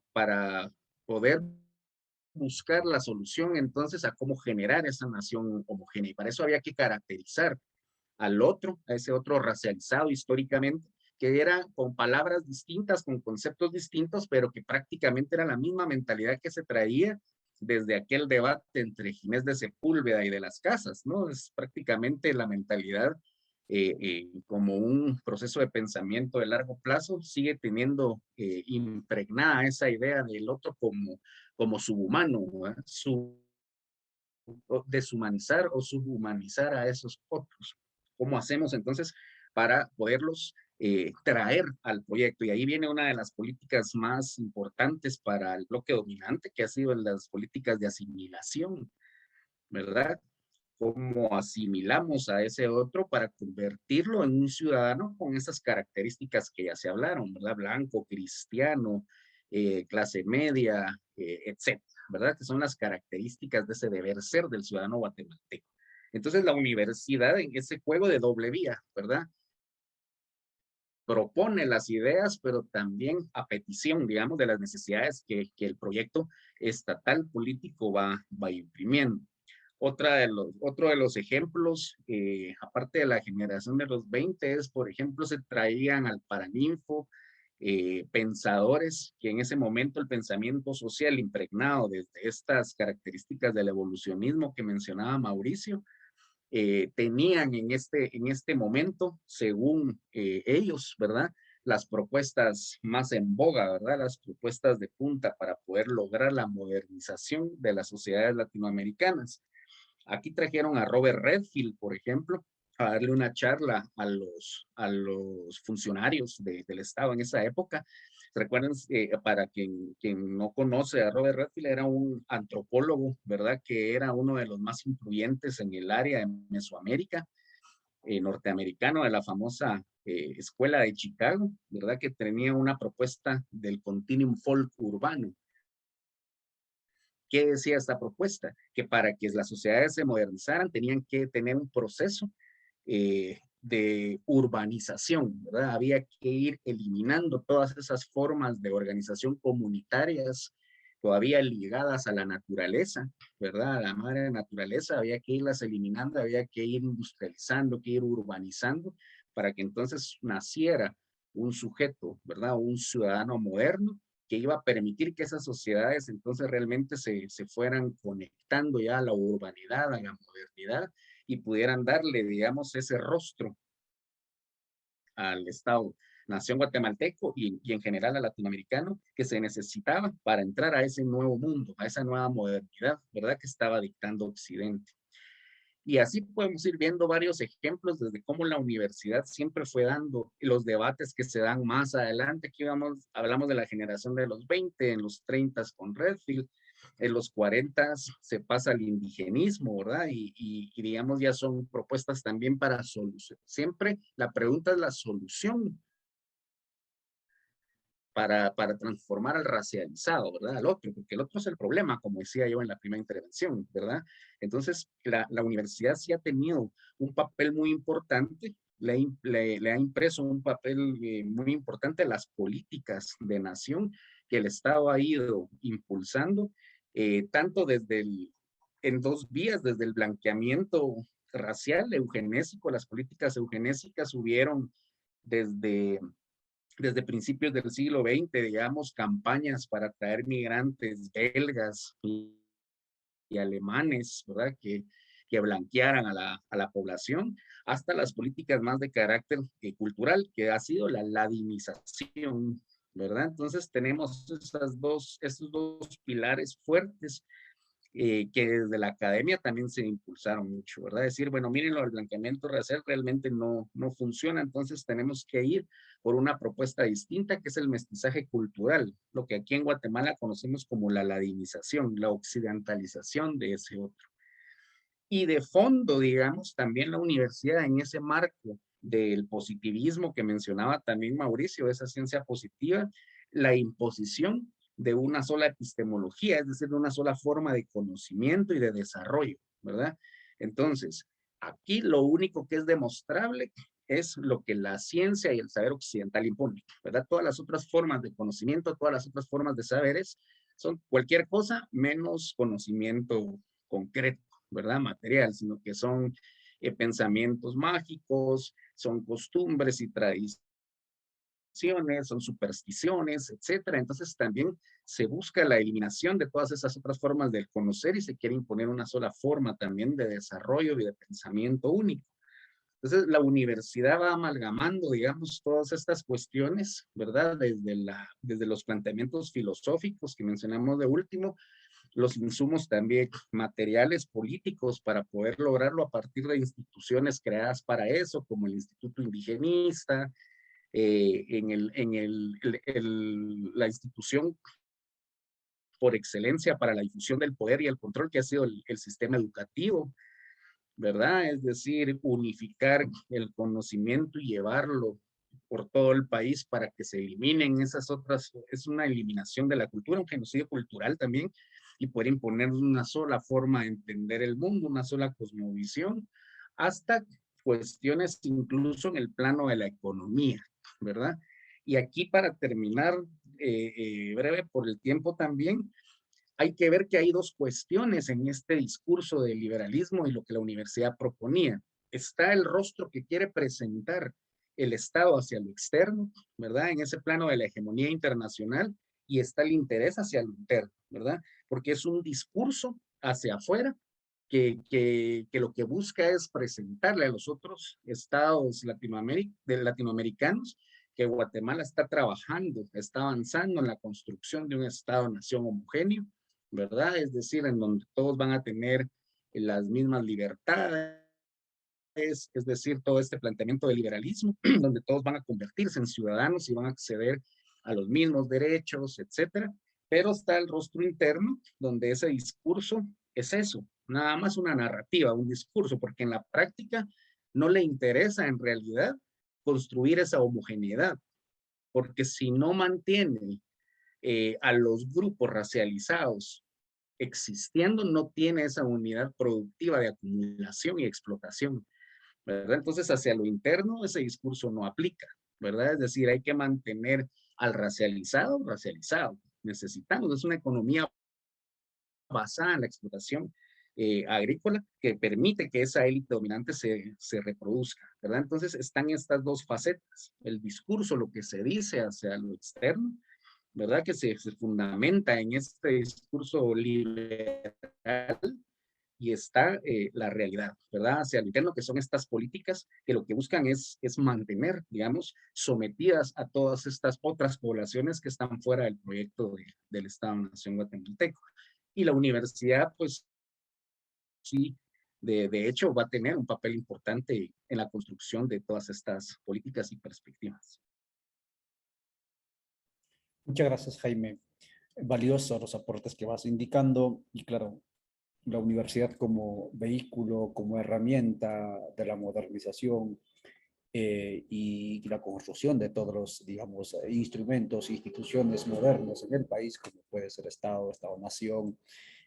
C: poder buscar la solución entonces a cómo generar esa nación homogénea. Y para eso había que caracterizar al otro, a ese otro racializado históricamente, que era con palabras distintas, con conceptos distintos, pero que prácticamente era la misma mentalidad que se traía desde aquel debate entre Ginés de Sepúlveda y de las Casas, ¿no? Es prácticamente la mentalidad como un proceso de pensamiento de largo plazo, sigue teniendo impregnada esa idea del otro como subhumano, deshumanizar o subhumanizar a esos otros. ¿Cómo hacemos entonces para poderlos traer al proyecto. Y ahí viene una de las políticas más importantes para el bloque dominante, que ha sido las políticas de asimilación, ¿verdad? Cómo asimilamos a ese otro para convertirlo en un ciudadano con esas características que ya se hablaron, ¿verdad? Blanco, cristiano, clase media, etcétera, ¿verdad? Que son las características de ese deber ser del ciudadano guatemalteco. Entonces la universidad en ese juego de doble vía, ¿verdad? Propone las ideas, pero también a petición, digamos, de las necesidades que el proyecto estatal político va imprimiendo. Otro de los ejemplos, aparte de la generación de los 20, es, por ejemplo, se traían al Paraninfo pensadores que en ese momento el pensamiento social impregnado desde estas características del evolucionismo que mencionaba Mauricio, tenían en este momento, según ellos, ¿verdad? Las propuestas más en boga, ¿verdad? Las propuestas de punta para poder lograr la modernización de las sociedades latinoamericanas. Aquí trajeron a Robert Redfield, por ejemplo, a darle una charla a los funcionarios del Estado en esa época. Recuerden, para quien no conoce a Robert Redfield, era un antropólogo, ¿verdad? Que era uno de los más influyentes en el área de Mesoamérica, norteamericano, de la famosa Escuela de Chicago, ¿verdad? Que tenía una propuesta del continuum folk urbano. ¿Qué decía esta propuesta? Que para que las sociedades se modernizaran tenían que tener un proceso de urbanización, ¿verdad? Había que ir eliminando todas esas formas de organización comunitarias todavía ligadas a la naturaleza, ¿verdad? A la madre naturaleza, había que irlas eliminando, había que ir industrializando, que ir urbanizando, para que entonces naciera un sujeto, ¿verdad? Un ciudadano moderno que iba a permitir que esas sociedades entonces realmente se fueran conectando ya a la urbanidad, a la modernidad, y pudieran darle, digamos, ese rostro al Estado nación guatemalteco y en general al latinoamericano que se necesitaba para entrar a ese nuevo mundo, a esa nueva modernidad, ¿verdad? Que estaba dictando Occidente. Y así podemos ir viendo varios ejemplos desde cómo la universidad siempre fue dando los debates que se dan más adelante. Aquí hablamos de la generación de los 20, en los 30 con Redfield, en los 40 se pasa al indigenismo, ¿verdad? Y digamos ya son propuestas también para solución. Siempre la pregunta es la solución para transformar al racializado, ¿verdad? Al otro, porque el otro es el problema, como decía yo en la primera intervención, ¿verdad? Entonces, la universidad sí ha tenido un papel muy importante, le ha impreso un papel muy importante a las políticas de nación que el Estado ha ido impulsando, tanto en dos vías, desde el blanqueamiento racial, eugenésico, las políticas eugenésicas hubieron desde principios del siglo XX, digamos, campañas para traer migrantes belgas y alemanes, ¿verdad? Que blanquearan a la población, hasta las políticas más de carácter cultural, que ha sido la ladinización, ¿verdad? Entonces tenemos esos dos pilares fuertes que desde la academia también se impulsaron mucho, ¿verdad? Decir, bueno, mírenlo, el blanqueamiento racial realmente no funciona, entonces tenemos que ir por una propuesta distinta, que es el mestizaje cultural, lo que aquí en Guatemala conocemos como la ladinización, la occidentalización de ese otro. Y de fondo, digamos, también la universidad en ese marco del positivismo que mencionaba también Mauricio, esa ciencia positiva, la imposición de una sola epistemología, es decir, de una sola forma de conocimiento y de desarrollo, ¿verdad? Entonces, aquí lo único que es demostrable es lo que la ciencia y el saber occidental imponen, ¿verdad? Todas las otras formas de conocimiento, todas las otras formas de saberes son cualquier cosa menos conocimiento concreto, ¿verdad? Material, sino que son pensamientos mágicos, son costumbres y tradiciones, son supersticiones, etcétera. Entonces también se busca la eliminación de todas esas otras formas del conocer y se quiere imponer una sola forma también de desarrollo y de pensamiento único. Entonces la universidad va amalgamando, digamos, todas estas cuestiones, ¿verdad? Desde los planteamientos filosóficos que mencionamos de último, los insumos también materiales políticos para poder lograrlo a partir de instituciones creadas para eso, como el Instituto Indigenista, la institución por excelencia para la difusión del poder y el control, que ha sido el sistema educativo, ¿verdad? Es decir, unificar el conocimiento y llevarlo por todo el país para que se eliminen esas otras, es una eliminación de la cultura, un genocidio cultural también, y poder imponer una sola forma de entender el mundo, una sola cosmovisión, hasta cuestiones incluso en el plano de la economía, ¿verdad? Y aquí para terminar, breve por el tiempo también, hay que ver que hay dos cuestiones en este discurso del liberalismo y lo que la universidad proponía. Está el rostro que quiere presentar el Estado hacia lo externo, ¿verdad? En ese plano de la hegemonía internacional, y está el interés hacia lo interno, ¿verdad? Porque es un discurso hacia afuera que lo que busca es presentarle a los otros estados latinoamericanos que Guatemala está trabajando, está avanzando en la construcción de un Estado-nación homogéneo, ¿verdad? Es decir, en donde todos van a tener las mismas libertades, es decir, todo este planteamiento de liberalismo, donde todos van a convertirse en ciudadanos y van a acceder a los mismos derechos, etcétera. Pero está el rostro interno, donde ese discurso es eso, nada más una narrativa, un discurso, porque en la práctica no le interesa en realidad construir esa homogeneidad, porque si no mantiene a los grupos racializados existiendo, no tiene esa unidad productiva de acumulación y explotación, ¿verdad? Entonces, hacia lo interno, ese discurso no aplica, ¿verdad? Es decir, hay que mantener al racializado, racializado. Necesitamos, es una economía basada en la explotación agrícola que permite que esa élite dominante se reproduzca, ¿verdad? Entonces, están estas dos facetas, el discurso, lo que se dice hacia lo externo, ¿verdad? Que se fundamenta en este discurso liberal, y está la realidad, ¿verdad? Hacia el interno, que son estas políticas que lo que buscan es mantener, digamos, sometidas a todas estas otras poblaciones que están fuera del proyecto del Estado-Nación guatemalteco. Y la universidad, pues sí, de hecho, va a tener un papel importante en la construcción de todas estas políticas y perspectivas.
A: Muchas gracias, Jaime. Valiosos los aportes que vas indicando y claro, la universidad como vehículo, como herramienta de la modernización y la construcción de todos los, digamos, instrumentos, instituciones modernos en el país, como puede ser Estado, Estado-Nación,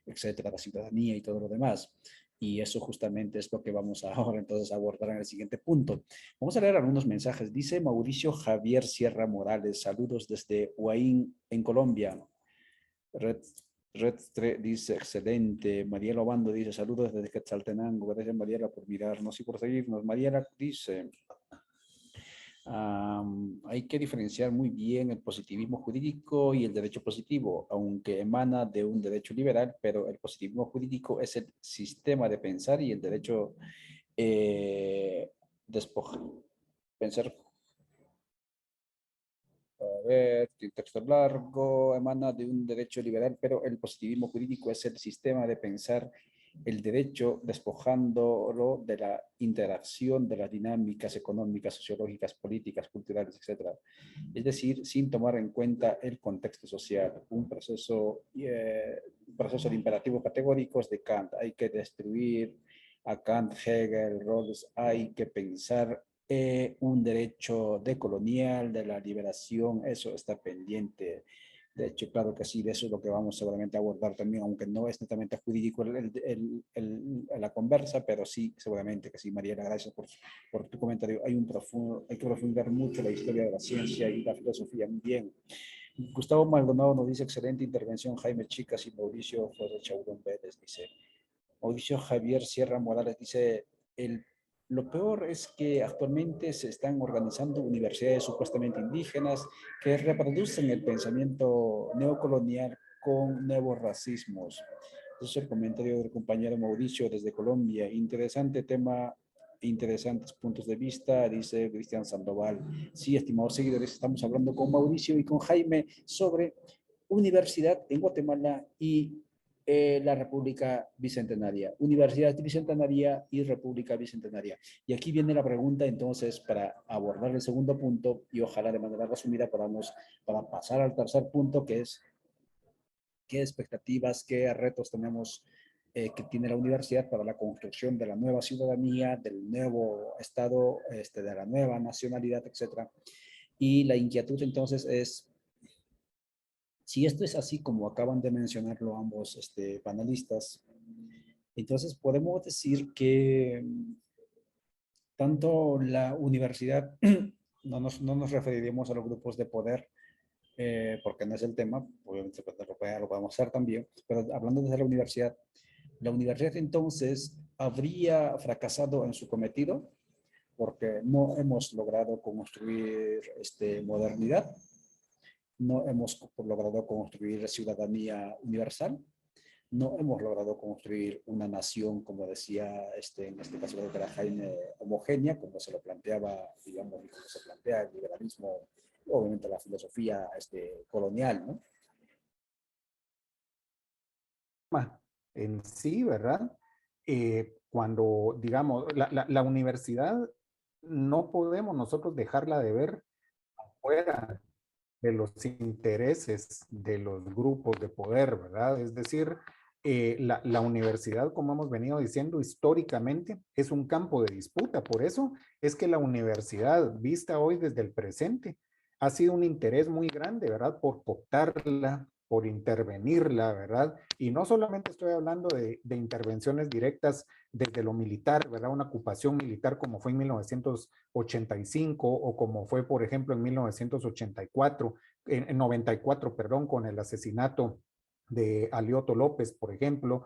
A: etcétera, la ciudadanía y todo lo demás. Y eso justamente es lo que vamos ahora entonces a abordar en el siguiente punto. Vamos a leer algunos mensajes. Dice Mauricio Javier Sierra Morales, saludos desde Huaín, en Colombia. Red dice, excelente. Mariela Obando dice, saludos desde Quetzaltenango. Gracias, Mariela, por mirarnos y por seguirnos. Mariela dice, hay que diferenciar muy bien el positivismo jurídico y el derecho positivo, aunque emana de un derecho liberal, pero el positivismo jurídico es el sistema de pensar y el derecho pensar. A ver, texto largo, emana de un derecho liberal, pero el positivismo jurídico es el sistema de pensar el derecho despojándolo de la interacción de las dinámicas económicas, sociológicas, políticas, culturales, etc. Es decir, sin tomar en cuenta el contexto social, un proceso de imperativos categóricos de Kant. Hay que destruir a Kant, Hegel, Rawls, hay que pensar un derecho decolonial, de la liberación, eso está pendiente. De hecho, claro que sí, de eso es lo que vamos seguramente a abordar también, aunque no es netamente jurídico la conversa, pero sí, seguramente que sí. Mariela, gracias por tu comentario. Hay que profundizar mucho la historia de la ciencia y la filosofía. Muy bien. Gustavo Maldonado nos dice, excelente intervención, Jaime Chicas y Mauricio Flores Chaurón Vélez, dice. Mauricio Javier Sierra Morales dice, lo peor es que actualmente se están organizando universidades supuestamente indígenas que reproducen el pensamiento neocolonial con nuevos racismos. Ese es el comentario del compañero Mauricio desde Colombia. Interesante tema, interesantes puntos de vista, dice Cristian Sandoval. Sí, estimados seguidores, estamos hablando con Mauricio y con Jaime sobre universidad en Guatemala y la República Bicentenaria, Universidad Bicentenaria y República Bicentenaria. Y aquí viene la pregunta entonces para abordar el segundo punto y ojalá de manera resumida podamos para pasar al tercer punto, que es qué expectativas, qué retos tenemos que tiene la universidad para la construcción de la nueva ciudadanía, del nuevo Estado, de la nueva nacionalidad, etcétera. Y la inquietud entonces es, si esto es así como acaban de mencionarlo ambos panelistas, entonces podemos decir que tanto la universidad, no nos referiremos a los grupos de poder, porque no es el tema, obviamente pues, lo podemos hacer también, pero hablando desde la universidad entonces habría fracasado en su cometido porque no hemos logrado construir modernidad, no hemos logrado construir ciudadanía universal, no hemos logrado construir una nación, como decía en este caso de Jaime, homogénea, como se lo planteaba, digamos, y como se plantea el liberalismo, obviamente la filosofía colonial, ¿no?
B: En sí, ¿verdad? Cuando, digamos, la universidad no podemos nosotros dejarla de ver fuera de los intereses de los grupos de poder, ¿verdad? Es decir, la universidad, como hemos venido diciendo históricamente, es un campo de disputa. Por eso es que la universidad, vista hoy desde el presente, ha sido un interés muy grande, ¿verdad? Por cooptarla, por intervenirla, ¿verdad? Y no solamente estoy hablando de intervenciones directas desde lo militar, ¿verdad? Una ocupación militar como fue en 1985 o como fue, por ejemplo, en 1984, en 94, perdón, con el asesinato de Alioto López, por ejemplo.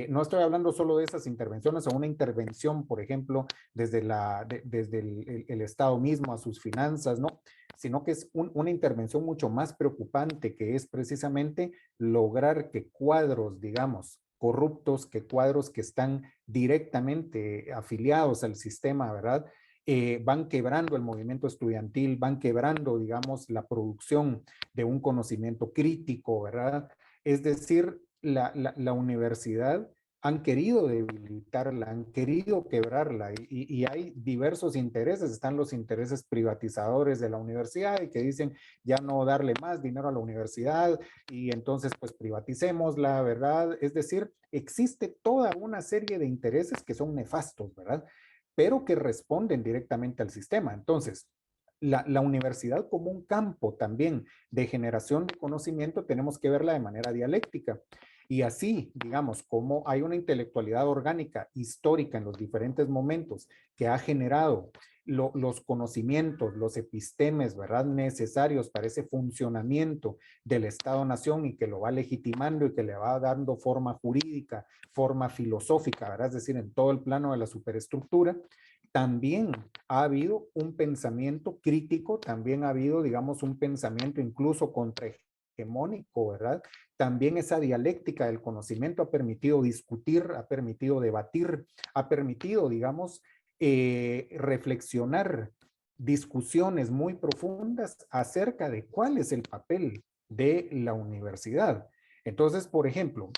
B: No estoy hablando solo de esas intervenciones o una intervención, por ejemplo, desde el Estado mismo a sus finanzas, ¿no? Sino que es una intervención mucho más preocupante, que es precisamente lograr que cuadros, digamos, corruptos, que cuadros que están directamente afiliados al sistema, ¿verdad? Van quebrando el movimiento estudiantil, van quebrando, digamos, la producción de un conocimiento crítico, ¿verdad? Es decir, la universidad han querido debilitarla, han querido quebrarla y hay diversos intereses. Están los intereses privatizadores de la universidad y que dicen ya no darle más dinero a la universidad y entonces pues privaticemos la verdad. Es decir, existe toda una serie de intereses que son nefastos, ¿verdad? Pero que responden directamente al sistema. Entonces, la universidad como un campo también de generación de conocimiento tenemos que verla de manera dialéctica. Y así, digamos, como hay una intelectualidad orgánica histórica en los diferentes momentos que ha generado los conocimientos, los epistemes, ¿verdad? Necesarios para ese funcionamiento del Estado-Nación y que lo va legitimando y que le va dando forma jurídica, forma filosófica, ¿verdad? Es decir, en todo el plano de la superestructura. También ha habido un pensamiento crítico, también ha habido, digamos, un pensamiento incluso contrahegemónico, ¿verdad? También esa dialéctica del conocimiento ha permitido discutir, ha permitido debatir, ha permitido, digamos, reflexionar discusiones muy profundas acerca de cuál es el papel de la universidad. Entonces, por ejemplo,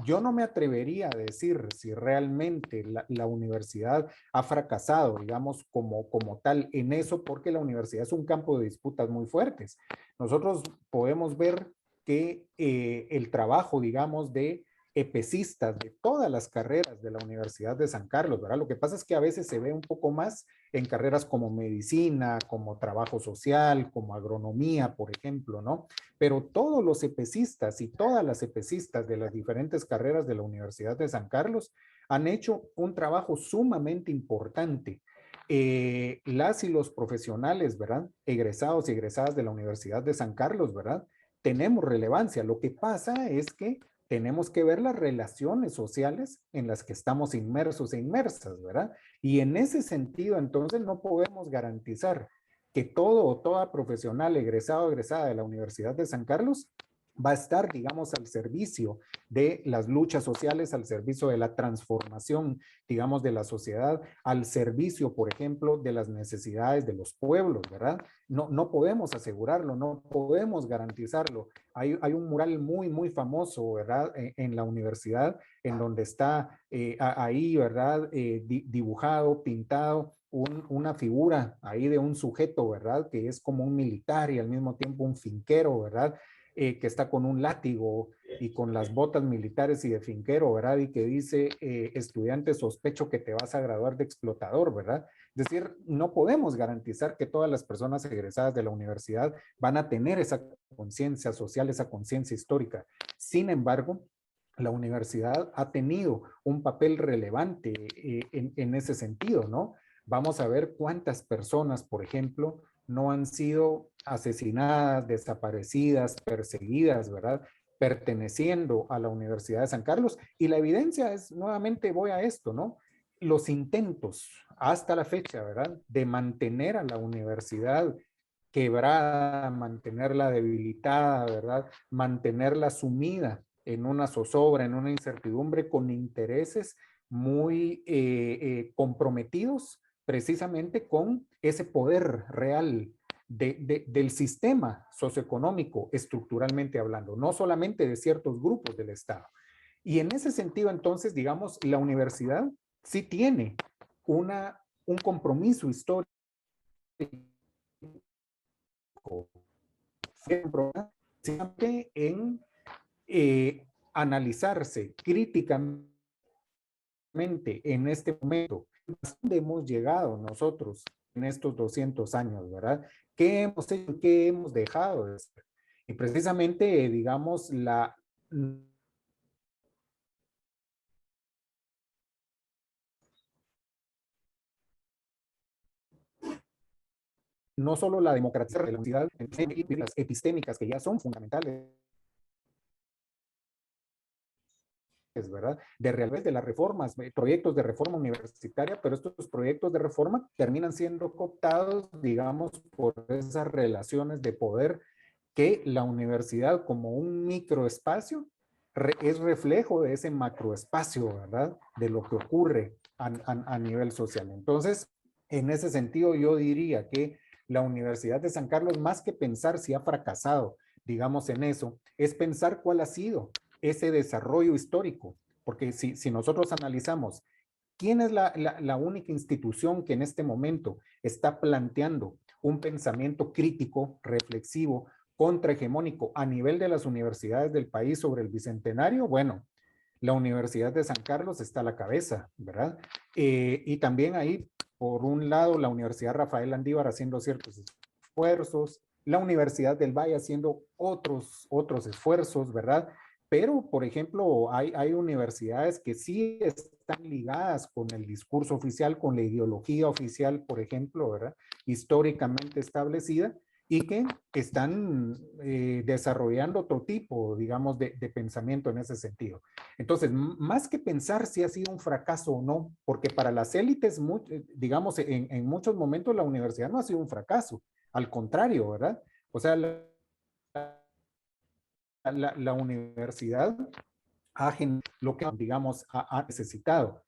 B: yo no me atrevería a decir si realmente la universidad ha fracasado, digamos, como tal en eso, porque la universidad es un campo de disputas muy fuertes. Nosotros podemos ver que el trabajo, digamos, de epecistas de todas las carreras de la Universidad de San Carlos, ¿verdad? Lo que pasa es que a veces se ve un poco más en carreras como medicina, como trabajo social, como agronomía, por ejemplo, ¿no? Pero todos los epecistas y todas las epecistas de las diferentes carreras de la Universidad de San Carlos han hecho un trabajo sumamente importante. Las y los profesionales, ¿verdad? Egresados y egresadas de la Universidad de San Carlos, ¿verdad? Tenemos relevancia. Lo que pasa es que tenemos que ver las relaciones sociales en las que estamos inmersos e inmersas, ¿verdad? Y en ese sentido, entonces, no podemos garantizar que todo o toda profesional egresado o egresada de la Universidad de San Carlos va a estar, digamos, al servicio de las luchas sociales, al servicio de la transformación, digamos, de la sociedad, al servicio, por ejemplo, de las necesidades de los pueblos, ¿verdad? No podemos asegurarlo, no podemos garantizarlo. Hay un mural muy famoso, ¿verdad? En la universidad, en donde está ahí, ¿verdad? Dibujado, pintado, una figura ahí de un sujeto, ¿verdad? Que es como un militar y al mismo tiempo un finquero, ¿verdad? Que está con un látigo y con las botas militares y de finquero, ¿verdad? Y que dice, estudiante, sospecho que te vas a graduar de explotador, ¿verdad? Es decir, no podemos garantizar que todas las personas egresadas de la universidad van a tener esa conciencia social, esa conciencia histórica. Sin embargo, la universidad ha tenido un papel relevante en ese sentido, ¿no? Vamos a ver cuántas personas, por ejemplo, no han sido asesinadas, desaparecidas, perseguidas, ¿verdad? Perteneciendo a la Universidad de San Carlos. Y la evidencia es, nuevamente voy a esto, ¿no? Los intentos hasta la fecha, ¿verdad? De mantener a la universidad quebrada, mantenerla debilitada, ¿verdad? Mantenerla sumida en una zozobra, en una incertidumbre con intereses muy comprometidos precisamente con ese poder real del sistema socioeconómico, estructuralmente hablando, no solamente de ciertos grupos del Estado. Y en ese sentido, entonces, digamos, la universidad sí tiene un compromiso histórico en analizarse críticamente en este momento. ¿A dónde hemos llegado nosotros en estos 200 años, verdad? ¿Qué hemos hecho? ¿Qué hemos dejado de hacer? Y precisamente, digamos, no solo la democratización de la universidad, las epistémicas que ya son fundamentales, ¿verdad? De las reformas, proyectos de reforma universitaria, pero estos proyectos de reforma terminan siendo cooptados, digamos, por esas relaciones de poder que la universidad como un microespacio es reflejo de ese macroespacio, ¿verdad? De lo que ocurre a nivel social. Entonces, en ese sentido, yo diría que la Universidad de San Carlos, más que pensar si ha fracasado, digamos, en eso, es pensar cuál ha sido ese desarrollo histórico. Porque si nosotros analizamos quién es la única institución que en este momento está planteando un pensamiento crítico, reflexivo, contrahegemónico a nivel de las universidades del país sobre el Bicentenario, bueno, la Universidad de San Carlos está a la cabeza, ¿verdad? Y también ahí, por un lado, la Universidad Rafael Landívar haciendo ciertos esfuerzos, la Universidad del Valle haciendo otros esfuerzos, ¿verdad? Pero, por ejemplo, hay universidades que sí están ligadas con el discurso oficial, con la ideología oficial, por ejemplo, ¿verdad? Históricamente establecida, y que están desarrollando otro tipo, digamos, de pensamiento en ese sentido. Entonces, más que pensar si ha sido un fracaso o no, porque para las élites, digamos, en muchos momentos la universidad no ha sido un fracaso, al contrario, ¿verdad? O sea, la universidad ha generado lo que, digamos, ha necesitado.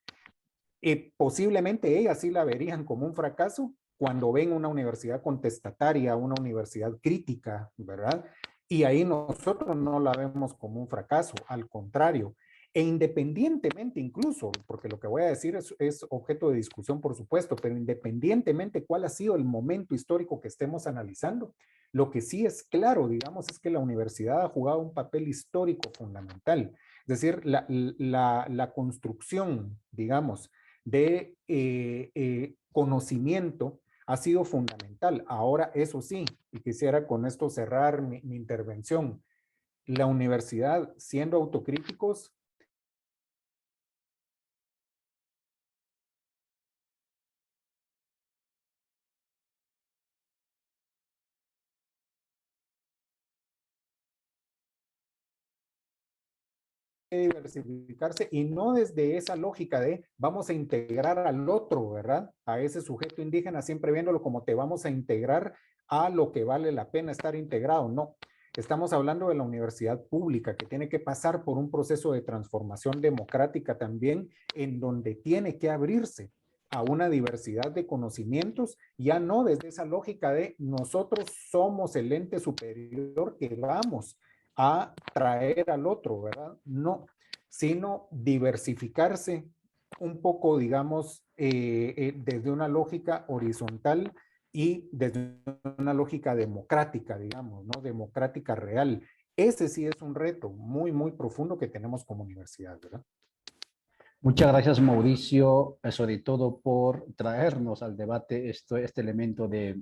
B: Posiblemente ellas sí la verían como un fracaso cuando ven una universidad contestataria, una universidad crítica, ¿verdad? Y ahí nosotros no la vemos como un fracaso, al contrario. E independientemente incluso, porque lo que voy a decir es objeto de discusión, por supuesto, pero independientemente cuál ha sido el momento histórico que estemos analizando, lo que sí es claro, digamos, es que la universidad ha jugado un papel histórico fundamental. Es decir, la construcción, digamos, de conocimiento ha sido fundamental. Ahora, eso sí, y quisiera con esto cerrar mi intervención, la universidad, siendo autocríticos, diversificarse y no desde esa lógica de vamos a integrar al otro, ¿verdad? A ese sujeto indígena, siempre viéndolo como te vamos a integrar a lo que vale la pena estar integrado. No, Estamos hablando de la universidad pública que tiene que pasar por un proceso de transformación democrática también, en donde tiene que abrirse a una diversidad de conocimientos, ya no desde esa lógica de nosotros somos el ente superior que vamos a traer al otro, ¿verdad? No, sino diversificarse un poco, digamos, desde una lógica horizontal y desde una lógica democrática, digamos, ¿no? Democrática real. Ese sí es un reto muy, muy profundo que tenemos como universidad, ¿verdad?
A: Muchas gracias, Mauricio, sobre todo por traernos al debate este elemento de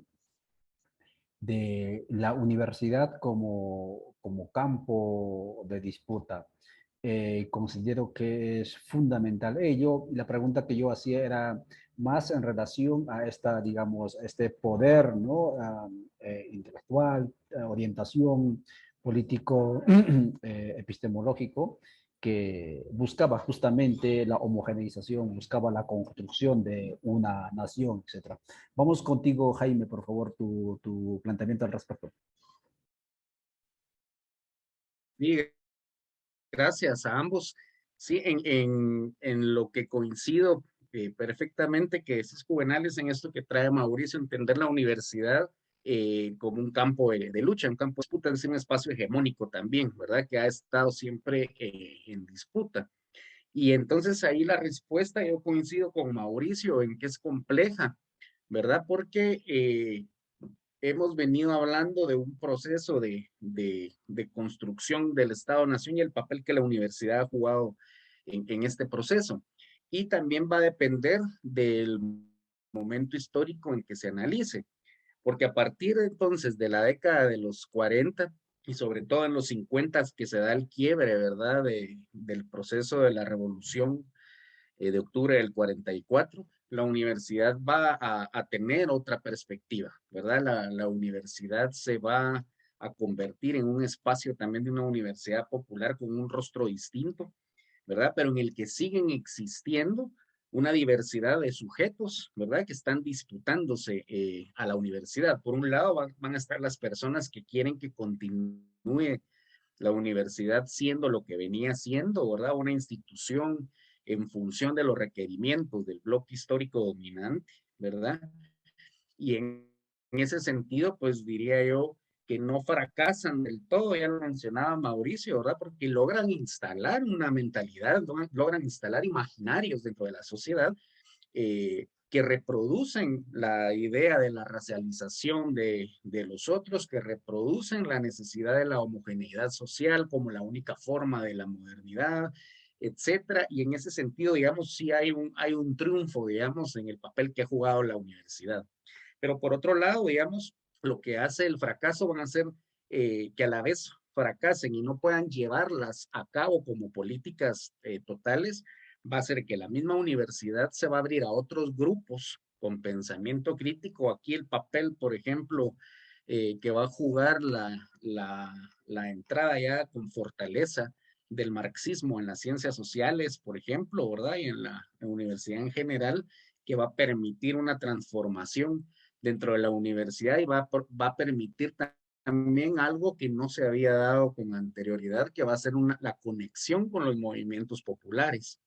A: la universidad como campo de disputa. Considero que es fundamental ello. La pregunta que yo hacía era más en relación a esta, digamos, este poder, ¿no? Intelectual, orientación político, epistemológico, que buscaba justamente la homogeneización, buscaba la construcción de una nación, etcétera. Vamos contigo, Jaime, por favor, tu planteamiento al respecto.
C: Sí, gracias a ambos. Sí, en lo que coincido perfectamente, que es Juvenales en esto que trae Mauricio, entender la universidad como un campo de lucha, un campo de disputa, es un espacio hegemónico también, ¿verdad? Que ha estado siempre en disputa. Y entonces ahí la respuesta, yo coincido con Mauricio en que es compleja, ¿verdad? Porque hemos venido hablando de un proceso de construcción del Estado-Nación y el papel que la universidad ha jugado en este proceso. Y también va a depender del momento histórico en que se analice, porque a partir de entonces de la década de los 40 y sobre todo en los 50 que se da el quiebre, ¿verdad?, del proceso de la revolución de octubre del 44, la universidad va a tener otra perspectiva, ¿verdad? La universidad se va a convertir en un espacio también de una universidad popular con un rostro distinto, ¿verdad? Pero en el que siguen existiendo una diversidad de sujetos, ¿verdad? Que están disputándose a la universidad. Por un lado van a estar las personas que quieren que continúe la universidad siendo lo que venía siendo, ¿verdad? Una institución en función de los requerimientos del bloque histórico dominante, ¿verdad? Y en ese sentido, pues diría yo que no fracasan del todo, ya lo mencionaba Mauricio, ¿verdad? Porque logran instalar una mentalidad, logran instalar imaginarios dentro de la sociedad que reproducen la idea de la racialización de los otros, que reproducen la necesidad de la homogeneidad social como la única forma de la modernidad, etcétera. Y en ese sentido, digamos, sí hay un triunfo, digamos, en el papel que ha jugado la universidad. Pero por otro lado, digamos, lo que hace el fracaso van a ser que a la vez fracasen y no puedan llevarlas a cabo como políticas totales, va a ser que la misma universidad se va a abrir a otros grupos con pensamiento crítico. Aquí el papel, por ejemplo, que va a jugar la entrada ya con fortaleza del marxismo en las ciencias sociales, por ejemplo, ¿verdad? Y en la universidad en general, que va a permitir una transformación dentro de la universidad y va a permitir también algo que no se había dado con anterioridad, que va a ser la conexión con los movimientos populares,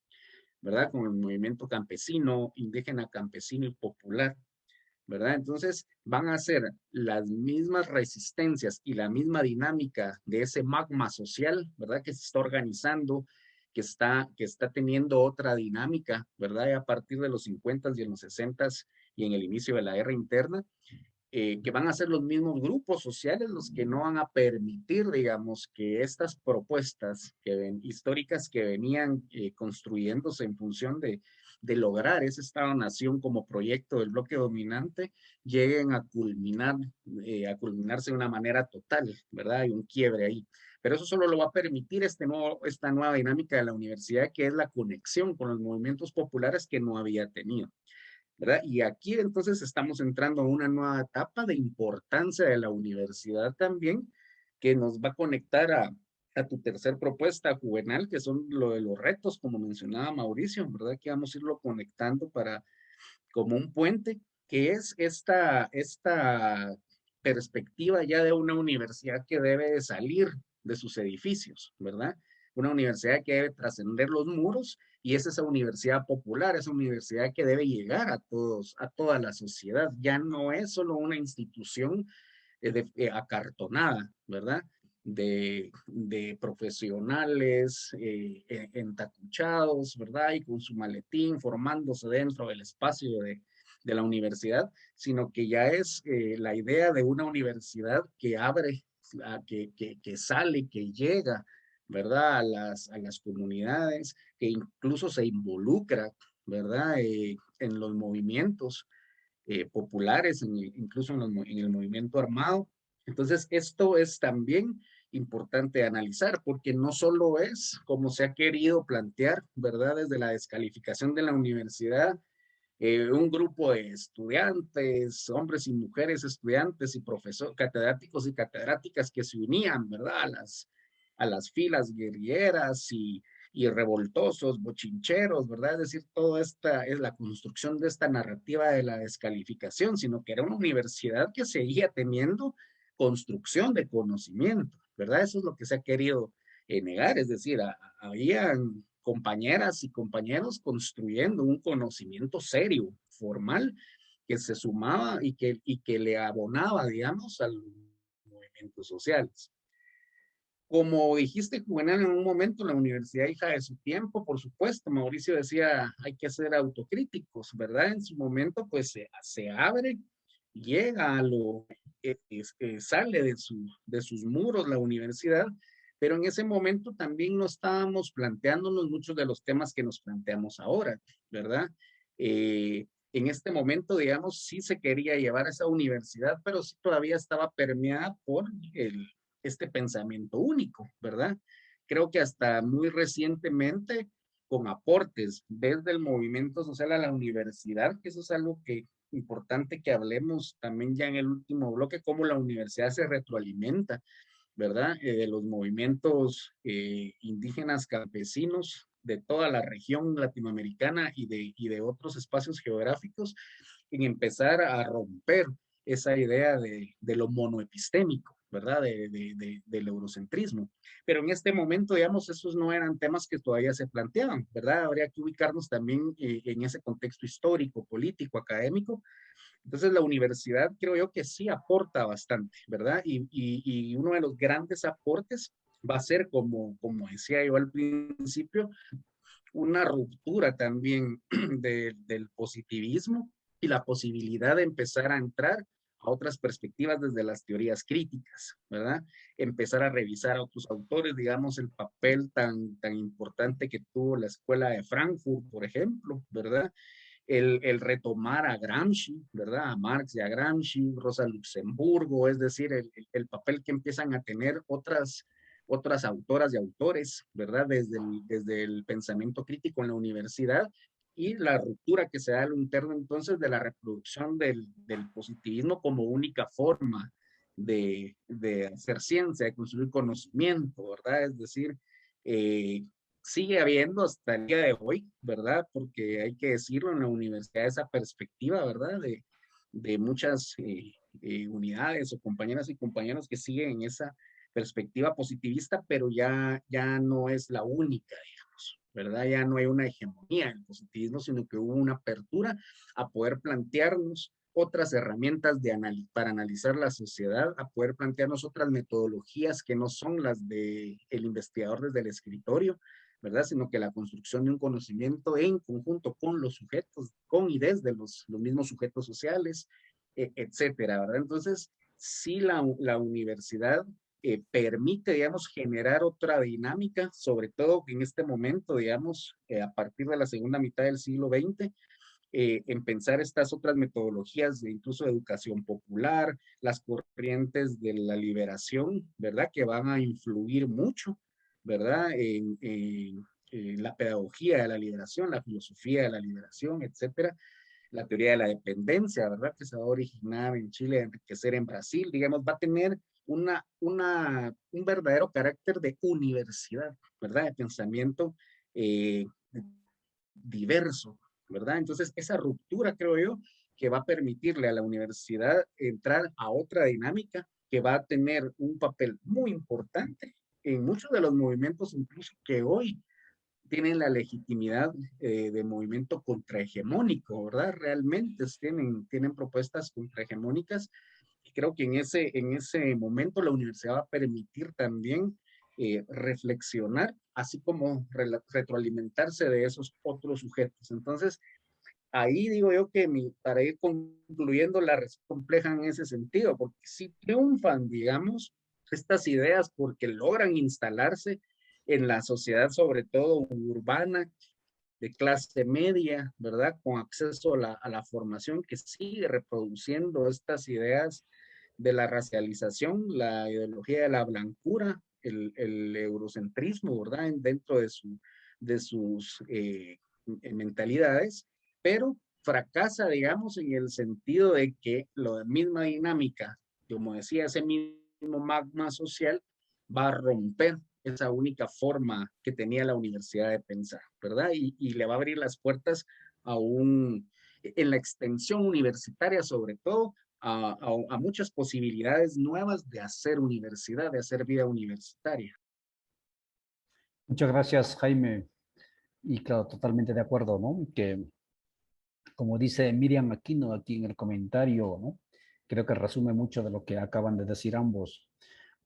C: ¿verdad? Con el movimiento campesino, indígena, campesino y popular, ¿verdad? Entonces van a ser las mismas resistencias y la misma dinámica de ese magma social, ¿verdad? Que se está organizando, que está teniendo otra dinámica, ¿verdad? Y a partir de los 50 y en los 60 y en el inicio de la guerra interna, que van a ser los mismos grupos sociales los que no van a permitir, digamos, que estas propuestas históricas que venían construyéndose en función de lograr ese Estado-nación como proyecto del bloque dominante, lleguen a culminarse de una manera total, ¿verdad? Hay un quiebre ahí. Pero eso solo lo va a permitir esta nueva dinámica de la universidad, que es la conexión con los movimientos populares que no había tenido, ¿verdad? Y aquí entonces estamos entrando a una nueva etapa de importancia de la universidad también, que nos va a conectar a tu tercer propuesta, Juvenal, que son lo de los retos, como mencionaba Mauricio, ¿verdad? Que vamos a irlo conectando para como un puente, que es esta perspectiva ya de una universidad que debe de salir de sus edificios, ¿verdad? Una universidad que debe trascender los muros y es esa universidad popular, esa universidad que debe llegar a todos, a toda la sociedad. Ya no es solo una institución acartonada, ¿verdad? De profesionales entacuchados, ¿verdad? Y con su maletín formándose dentro del espacio de la universidad, sino que ya es la idea de una universidad que abre, que sale, que llega, ¿verdad? A las comunidades, que incluso se involucra, ¿verdad? En los movimientos populares, incluso en el movimiento armado. Entonces, esto es también importante analizar, porque no solo es como se ha querido plantear, ¿verdad? Desde la descalificación de la universidad, un grupo de estudiantes, hombres y mujeres estudiantes y profesores, catedráticos y catedráticas que se unían, ¿verdad? A las filas guerrilleras y revoltosos, bochincheros, ¿verdad? Es decir, toda esta es la construcción de esta narrativa de la descalificación, sino que era una universidad que seguía teniendo construcción de conocimiento, ¿verdad? Eso es lo que se ha querido negar, es decir, habían compañeras y compañeros construyendo un conocimiento serio, formal, que se sumaba y que le abonaba, digamos, a los movimientos sociales. Como dijiste, Juvenal, en un momento, la universidad hija de su tiempo, por supuesto, Mauricio decía, hay que ser autocríticos, ¿verdad? En su momento, pues se abre, llega a lo, sale de sus muros la universidad, pero en ese momento también no estábamos planteándonos muchos de los temas que nos planteamos ahora, ¿verdad? En este momento, digamos, sí se quería llevar a esa universidad, pero sí todavía estaba permeada por este pensamiento único, ¿verdad? Creo que hasta muy recientemente, con aportes desde el movimiento social a la universidad, que eso es algo que importante que hablemos también ya en el último bloque, cómo la universidad se retroalimenta, ¿verdad? De los movimientos indígenas campesinos de toda la región latinoamericana y de otros espacios geográficos, en empezar a romper esa idea de lo monoepistémico, ¿verdad? Del eurocentrismo. Pero en este momento, digamos, esos no eran temas que todavía se planteaban, ¿verdad? Habría que ubicarnos también en ese contexto histórico, político, académico. Entonces, la universidad creo yo que sí aporta bastante, ¿verdad? Y uno de los grandes aportes va a ser, como decía yo al principio, una ruptura también del positivismo y la posibilidad de empezar a entrar a otras perspectivas desde las teorías críticas, ¿verdad? Empezar a revisar a otros autores, digamos, el papel tan importante que tuvo la Escuela de Frankfurt, por ejemplo, ¿verdad? El retomar a Gramsci, ¿verdad? A Marx y a Gramsci, Rosa Luxemburgo, es decir, el papel que empiezan a tener otras autoras y autores, ¿verdad? Desde el pensamiento crítico en la universidad y la ruptura que se da a lo interno entonces de la reproducción del positivismo como única forma de hacer ciencia, de construir conocimiento, ¿verdad? Es decir, sigue habiendo hasta el día de hoy, ¿verdad? Porque hay que decirlo, en la universidad esa perspectiva, ¿verdad? De muchas unidades o compañeras y compañeros que siguen en esa perspectiva positivista, pero ya no es la única, digamos, ¿verdad? Ya no hay una hegemonía en el positivismo, sino que hubo una apertura a poder plantearnos otras herramientas para analizar la sociedad, a poder plantearnos otras metodologías que no son las del investigador desde el escritorio, ¿verdad? Sino que la construcción de un conocimiento en conjunto con los sujetos, con y desde los mismos sujetos sociales, etcétera, ¿verdad? Entonces, sí la universidad permite, digamos, generar otra dinámica, sobre todo en este momento, digamos, a partir de la segunda mitad del siglo XX, en pensar estas otras metodologías de incluso educación popular, las corrientes de la liberación, ¿verdad? Que van a influir mucho, ¿verdad? En la pedagogía de la liberación, la filosofía de la liberación, etcétera. La teoría de la dependencia, ¿verdad? Que se va a originar en Chile, enriquecer en Brasil, digamos, va a tener un verdadero carácter de universidad, ¿verdad? De pensamiento diverso, ¿verdad? Entonces, esa ruptura, creo yo, que va a permitirle a la universidad entrar a otra dinámica que va a tener un papel muy importante en muchos de los movimientos, incluso que hoy tienen la legitimidad de movimiento contrahegemónico, ¿verdad? Realmente tienen propuestas contrahegemónicas. Y creo que en ese momento la universidad va a permitir también reflexionar, así como retroalimentarse de esos otros sujetos. Entonces, ahí digo yo que para ir concluyendo, la red compleja en ese sentido, porque si triunfan, digamos, estas ideas porque logran instalarse en la sociedad, sobre todo urbana, de clase media, ¿verdad? Con acceso a la formación, que sigue reproduciendo estas ideas de la racialización, la ideología de la blancura, el eurocentrismo, ¿verdad? Dentro de sus mentalidades, pero fracasa, digamos, en el sentido de que la misma dinámica, como decía, ese mismo magma social va a romper esa única forma que tenía la universidad de pensar, ¿verdad? Y le va a abrir las puertas en la extensión universitaria sobre todo, a muchas posibilidades nuevas de hacer universidad, de hacer vida universitaria.
A: Muchas gracias, Jaime. Y claro, totalmente de acuerdo, ¿no? Que como dice Miriam Aquino aquí en el comentario, ¿no? Creo que resume mucho de lo que acaban de decir ambos.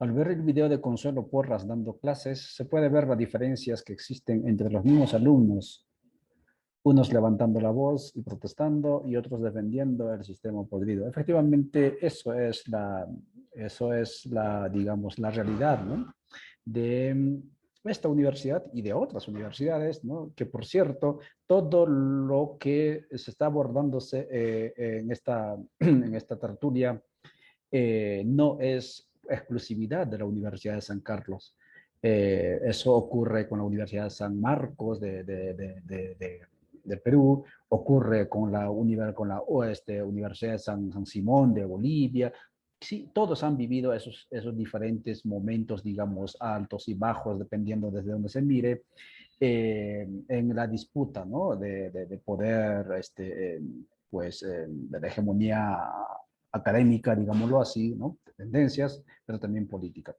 A: Al ver el video de Consuelo Porras dando clases, se puede ver las diferencias que existen entre los mismos alumnos, unos levantando la voz y protestando y otros defendiendo el sistema podrido. Efectivamente, eso es la, digamos, la realidad, ¿no? De esta universidad y de otras universidades, ¿no? Que por cierto, todo lo que se está abordándose en esta tertulia no es exclusividad de la Universidad de San Carlos. Eso ocurre con la Universidad de San Marcos de Perú, ocurre con la Universidad de San Simón de Bolivia. Sí, todos han vivido esos diferentes momentos, digamos, altos y bajos, dependiendo desde donde se mire, en la disputa, ¿no? De poder, de la hegemonía académica, digámoslo así, ¿no? De tendencias, pero también política.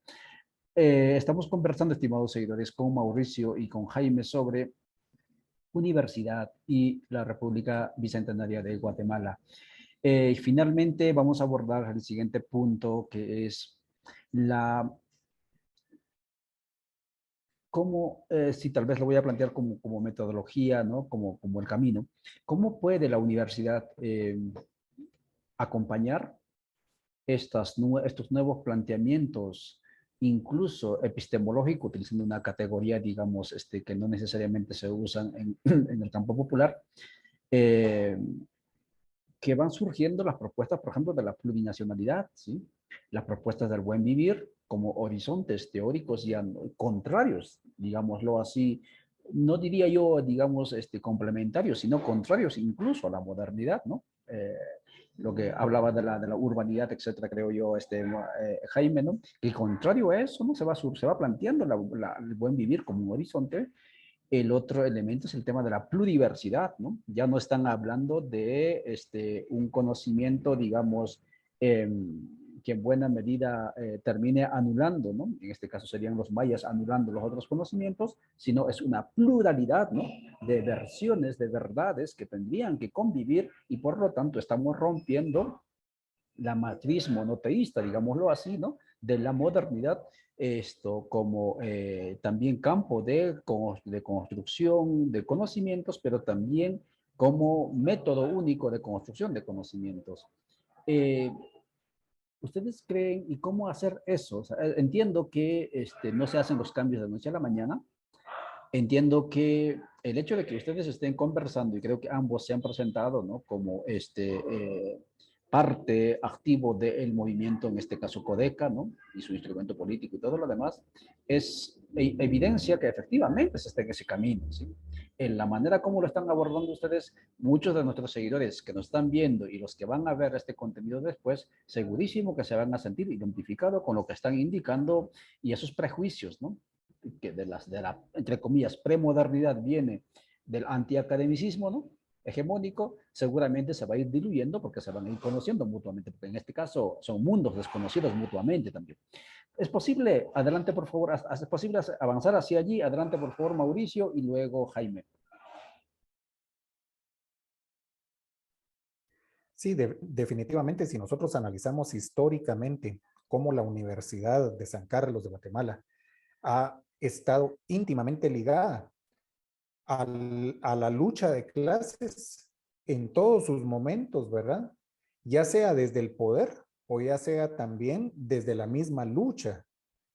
A: Estamos conversando, estimados seguidores, con Mauricio y con Jaime sobre universidad y la República Bicentenaria de Guatemala. Finalmente vamos a abordar el siguiente punto, que es si tal vez lo voy a plantear como metodología, ¿no? Como el camino. ¿Cómo puede la universidad acompañar estos nuevos planteamientos, incluso epistemológico, utilizando una categoría, digamos, que no necesariamente se usan en el campo popular, eh, que van surgiendo las propuestas, por ejemplo, de la plurinacionalidad, ¿sí? Las propuestas del buen vivir como horizontes teóricos ya contrarios, digámoslo así, no diría yo, digamos, complementarios, sino contrarios incluso a la modernidad, ¿no? Lo que hablaba de la urbanidad, etcétera, creo yo, Jaime, ¿no? El contrario a eso, ¿no? Se va planteando el buen vivir como un horizonte. El otro elemento es el tema de la pluriversidad, ¿no? Ya no están hablando de un conocimiento, digamos, que en buena medida termine anulando, ¿no? En este caso serían los mayas anulando los otros conocimientos, sino es una pluralidad, ¿no? De versiones, de verdades que tendrían que convivir y por lo tanto estamos rompiendo la matriz monoteísta, digámoslo así, ¿no? De la modernidad, como también campo de construcción de conocimientos, pero también como método único de construcción de conocimientos. ¿Ustedes creen y cómo hacer eso? O sea, entiendo que no se hacen los cambios de noche a la mañana. Entiendo que el hecho de que ustedes estén conversando, y creo que ambos se han presentado, ¿no? Como parte activo del movimiento, en este caso Codeca, ¿no? Y su instrumento político y todo lo demás, es evidencia que efectivamente se está en ese camino, ¿sí? En la manera como lo están abordando ustedes, muchos de nuestros seguidores que nos están viendo y los que van a ver este contenido después, segurísimo que se van a sentir identificados con lo que están indicando y esos prejuicios, ¿no? Que de la, entre comillas, premodernidad viene del antiacademicismo, ¿no? hegemónico, seguramente se va a ir diluyendo porque se van a ir conociendo mutuamente, porque en este caso son mundos desconocidos mutuamente también. ¿Es posible, adelante por favor, es posible avanzar hacia allí? Adelante por favor, Mauricio, y luego Jaime.
B: Sí, definitivamente, si nosotros analizamos históricamente cómo la Universidad de San Carlos de Guatemala ha estado íntimamente ligada a la lucha de clases en todos sus momentos, ¿verdad? Ya sea desde el poder o ya sea también desde la misma lucha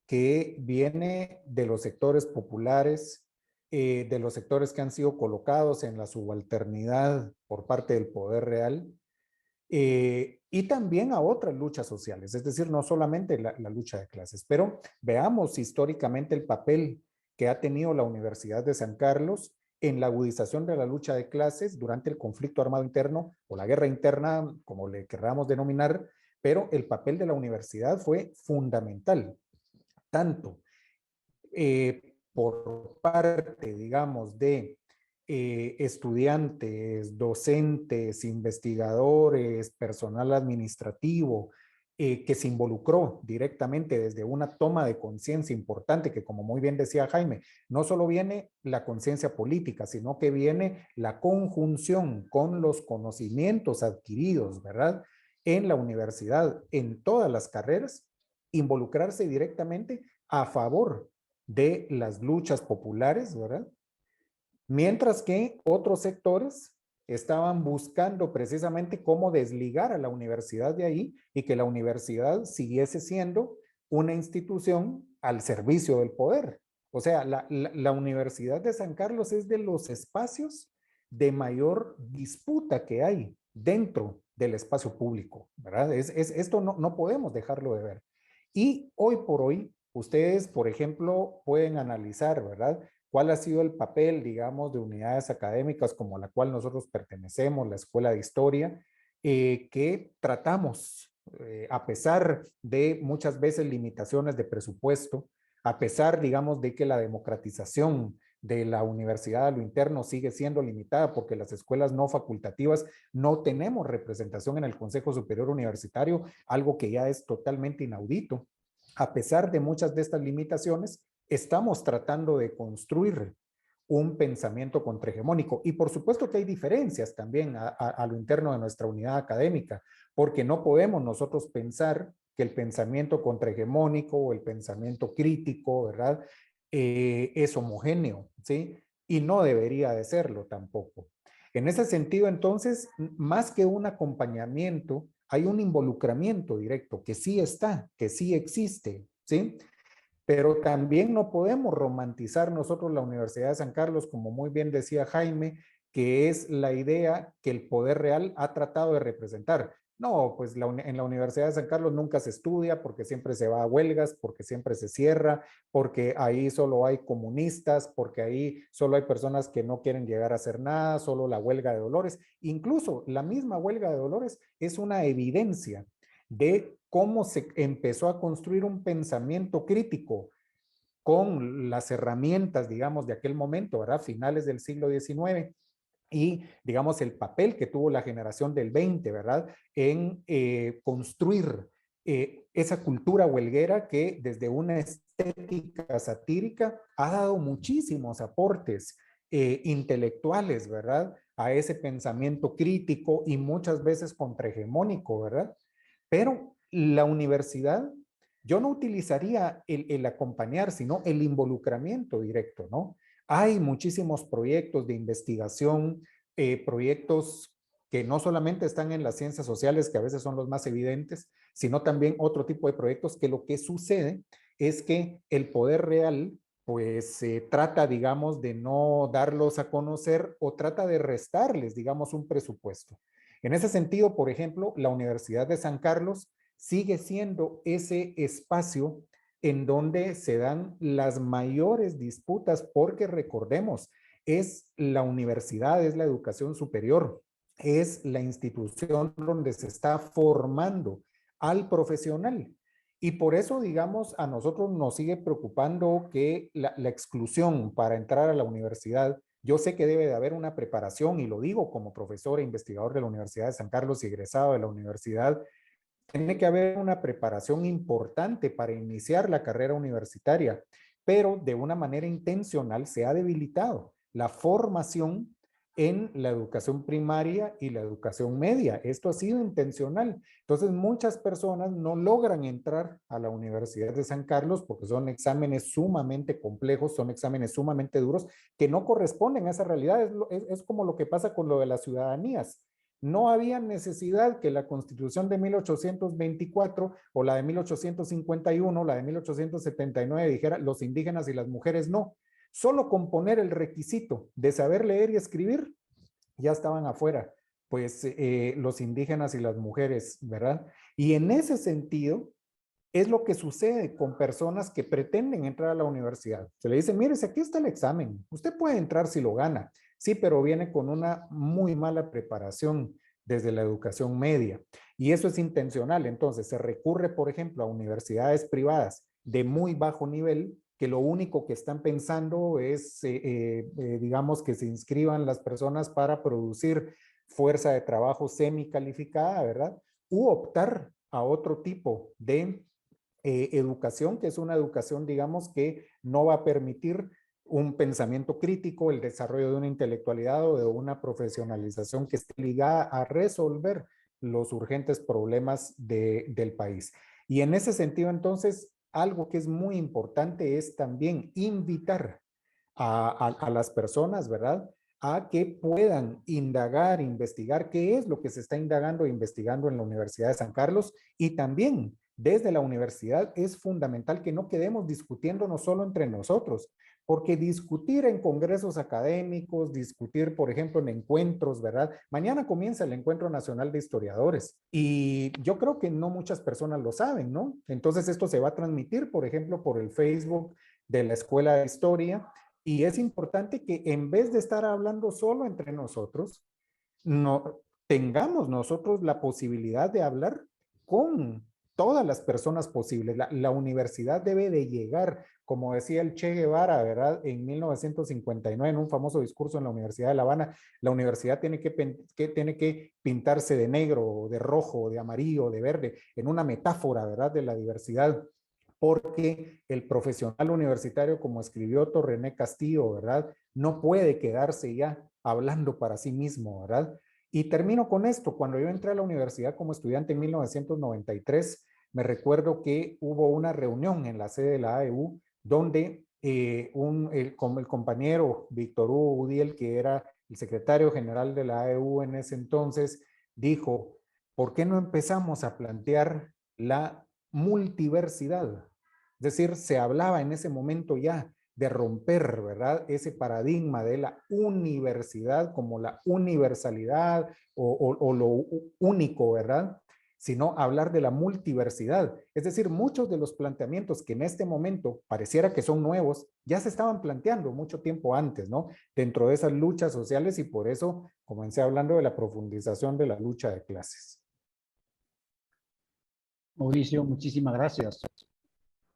B: que viene de los sectores populares, de los sectores que han sido colocados en la subalternidad por parte del poder real, y también a otras luchas sociales, es decir, no solamente la lucha de clases, pero veamos históricamente el papel que ha tenido la Universidad de San Carlos en la agudización de la lucha de clases durante el conflicto armado interno o la guerra interna, como le querramos denominar, pero el papel de la universidad fue fundamental, tanto por parte, digamos, de estudiantes, docentes, investigadores, personal administrativo, que se involucró directamente desde una toma de conciencia importante, que como muy bien decía Jaime, no solo viene la conciencia política, sino que viene la conjunción con los conocimientos adquiridos, ¿verdad? En la universidad, en todas las carreras, involucrarse directamente a favor de las luchas populares, ¿verdad? Mientras que otros sectores estaban buscando precisamente cómo desligar a la universidad de ahí y que la universidad siguiese siendo una institución al servicio del poder. O sea, la Universidad de San Carlos es de los espacios de mayor disputa que hay dentro del espacio público, ¿verdad? Esto no podemos dejarlo de ver. Y hoy por hoy, ustedes, por ejemplo, pueden analizar, ¿verdad? ¿Cuál ha sido el papel, digamos, de unidades académicas como a la cual nosotros pertenecemos, la Escuela de Historia, que tratamos, a pesar de muchas veces limitaciones de presupuesto, a pesar, digamos, de que la democratización de la universidad a lo interno sigue siendo limitada porque las escuelas no facultativas no tenemos representación en el Consejo Superior Universitario, algo que ya es totalmente inaudito. A pesar de muchas de estas limitaciones, estamos tratando de construir un pensamiento contrahegemónico. Y por supuesto que hay diferencias también a lo interno de nuestra unidad académica, porque no podemos nosotros pensar que el pensamiento contrahegemónico o el pensamiento crítico, ¿verdad? Es homogéneo, ¿sí? Y no debería de serlo tampoco. En ese sentido, entonces, más que un acompañamiento, hay un involucramiento directo que sí está, que sí existe, ¿sí? Pero también no podemos romantizar nosotros la Universidad de San Carlos, como muy bien decía Jaime, que es la idea que el poder real ha tratado de representar. No, pues en la Universidad de San Carlos nunca se estudia porque siempre se va a huelgas, porque siempre se cierra, porque ahí solo hay comunistas, porque ahí solo hay personas que no quieren llegar a hacer nada, solo la huelga de Dolores. Incluso la misma huelga de Dolores es una evidencia de cómo se empezó a construir un pensamiento crítico con las herramientas, digamos, de aquel momento, ¿verdad? Finales del siglo XIX y, digamos, el papel que tuvo la generación del 20, ¿verdad? En construir esa cultura huelguera que desde una estética satírica ha dado muchísimos aportes intelectuales, ¿verdad? A ese pensamiento crítico y muchas veces contrahegemónico, ¿verdad? Pero la universidad, yo no utilizaría el acompañar, sino el involucramiento directo, ¿no? Hay muchísimos proyectos de investigación, proyectos que no solamente están en las ciencias sociales, que a veces son los más evidentes, sino también otro tipo de proyectos que lo que sucede es que el poder real pues trata, digamos, de no darlos a conocer o trata de restarles, digamos, un presupuesto. En ese sentido, por ejemplo, la Universidad de San Carlos sigue siendo ese espacio en donde se dan las mayores disputas, porque recordemos, es la universidad, es la educación superior, es la institución donde se está formando al profesional. Y por eso, digamos, a nosotros nos sigue preocupando que la exclusión para entrar a la universidad Yo sé que debe de haber una preparación, y lo digo como profesor e investigador de la Universidad de San Carlos y egresado de la universidad. Tiene que haber una preparación importante para iniciar la carrera universitaria, pero de una manera intencional se ha debilitado la formación en la educación primaria y la educación media. Esto ha sido intencional. Entonces, muchas personas no logran entrar a la Universidad de San Carlos porque son exámenes sumamente complejos, son exámenes sumamente duros que no corresponden a esa realidad. Es como lo que pasa con lo de las ciudadanías. No había necesidad que la Constitución de 1824 o la de 1851, la de 1879 dijera los indígenas y las mujeres no. Solo con poner el requisito de saber leer y escribir, ya estaban afuera, pues los indígenas y las mujeres, ¿verdad? Y en ese sentido, es lo que sucede con personas que pretenden entrar a la universidad. Se le dice, mire, aquí está el examen, usted puede entrar si lo gana. Sí, pero viene con una muy mala preparación desde la educación media. Y eso es intencional. Entonces, se recurre, por ejemplo, a universidades privadas de muy bajo nivel, que lo único que están pensando es, digamos, que se inscriban las personas para producir fuerza de trabajo semicalificada, ¿verdad? U optar a otro tipo de educación, que es una educación, digamos, que no va a permitir un pensamiento crítico, el desarrollo de una intelectualidad o de una profesionalización que esté ligada a resolver los urgentes problemas del país. Y en ese sentido, entonces, algo que es muy importante es también invitar a las personas, ¿verdad? A que puedan indagar, investigar qué es lo que se está indagando e investigando en la Universidad de San Carlos, y también desde la universidad es fundamental que no quedemos discutiéndonos solo entre nosotros, porque discutir en congresos académicos, discutir, por ejemplo, en encuentros, ¿verdad? Mañana comienza el Encuentro Nacional de Historiadores y yo creo que no muchas personas lo saben, ¿no? Entonces esto se va a transmitir, por ejemplo, por el Facebook de la Escuela de Historia, y es importante que en vez de estar hablando solo entre nosotros, no tengamos nosotros la posibilidad de hablar con todas las personas posibles. La universidad debe de llegar, como decía el Che Guevara, ¿verdad? En 1959, en un famoso discurso en la Universidad de La Habana, la universidad tiene que pintarse de negro, de rojo, de amarillo, de verde, en una metáfora, ¿verdad? De la diversidad, porque el profesional universitario, como escribió René Castillo, ¿verdad? No puede quedarse ya hablando para sí mismo, ¿verdad? Y termino con esto. Cuando yo entré a la universidad como estudiante en 1993, me recuerdo que hubo una reunión en la sede de la AEU donde el compañero Víctor Hugo Udiel, que era el secretario general de la AEU en ese entonces, dijo, ¿por qué no empezamos a plantear la multiversidad? Es decir, se hablaba en ese momento ya de romper, ¿verdad? Ese paradigma de la universidad como la universalidad o lo único, ¿verdad? Sino hablar de la multiversidad. Es decir, muchos de los planteamientos que en este momento pareciera que son nuevos, ya se estaban planteando mucho tiempo antes, ¿no? Dentro de esas luchas sociales, y por eso comencé hablando de la profundización de la lucha de clases.
A: Mauricio, muchísimas gracias.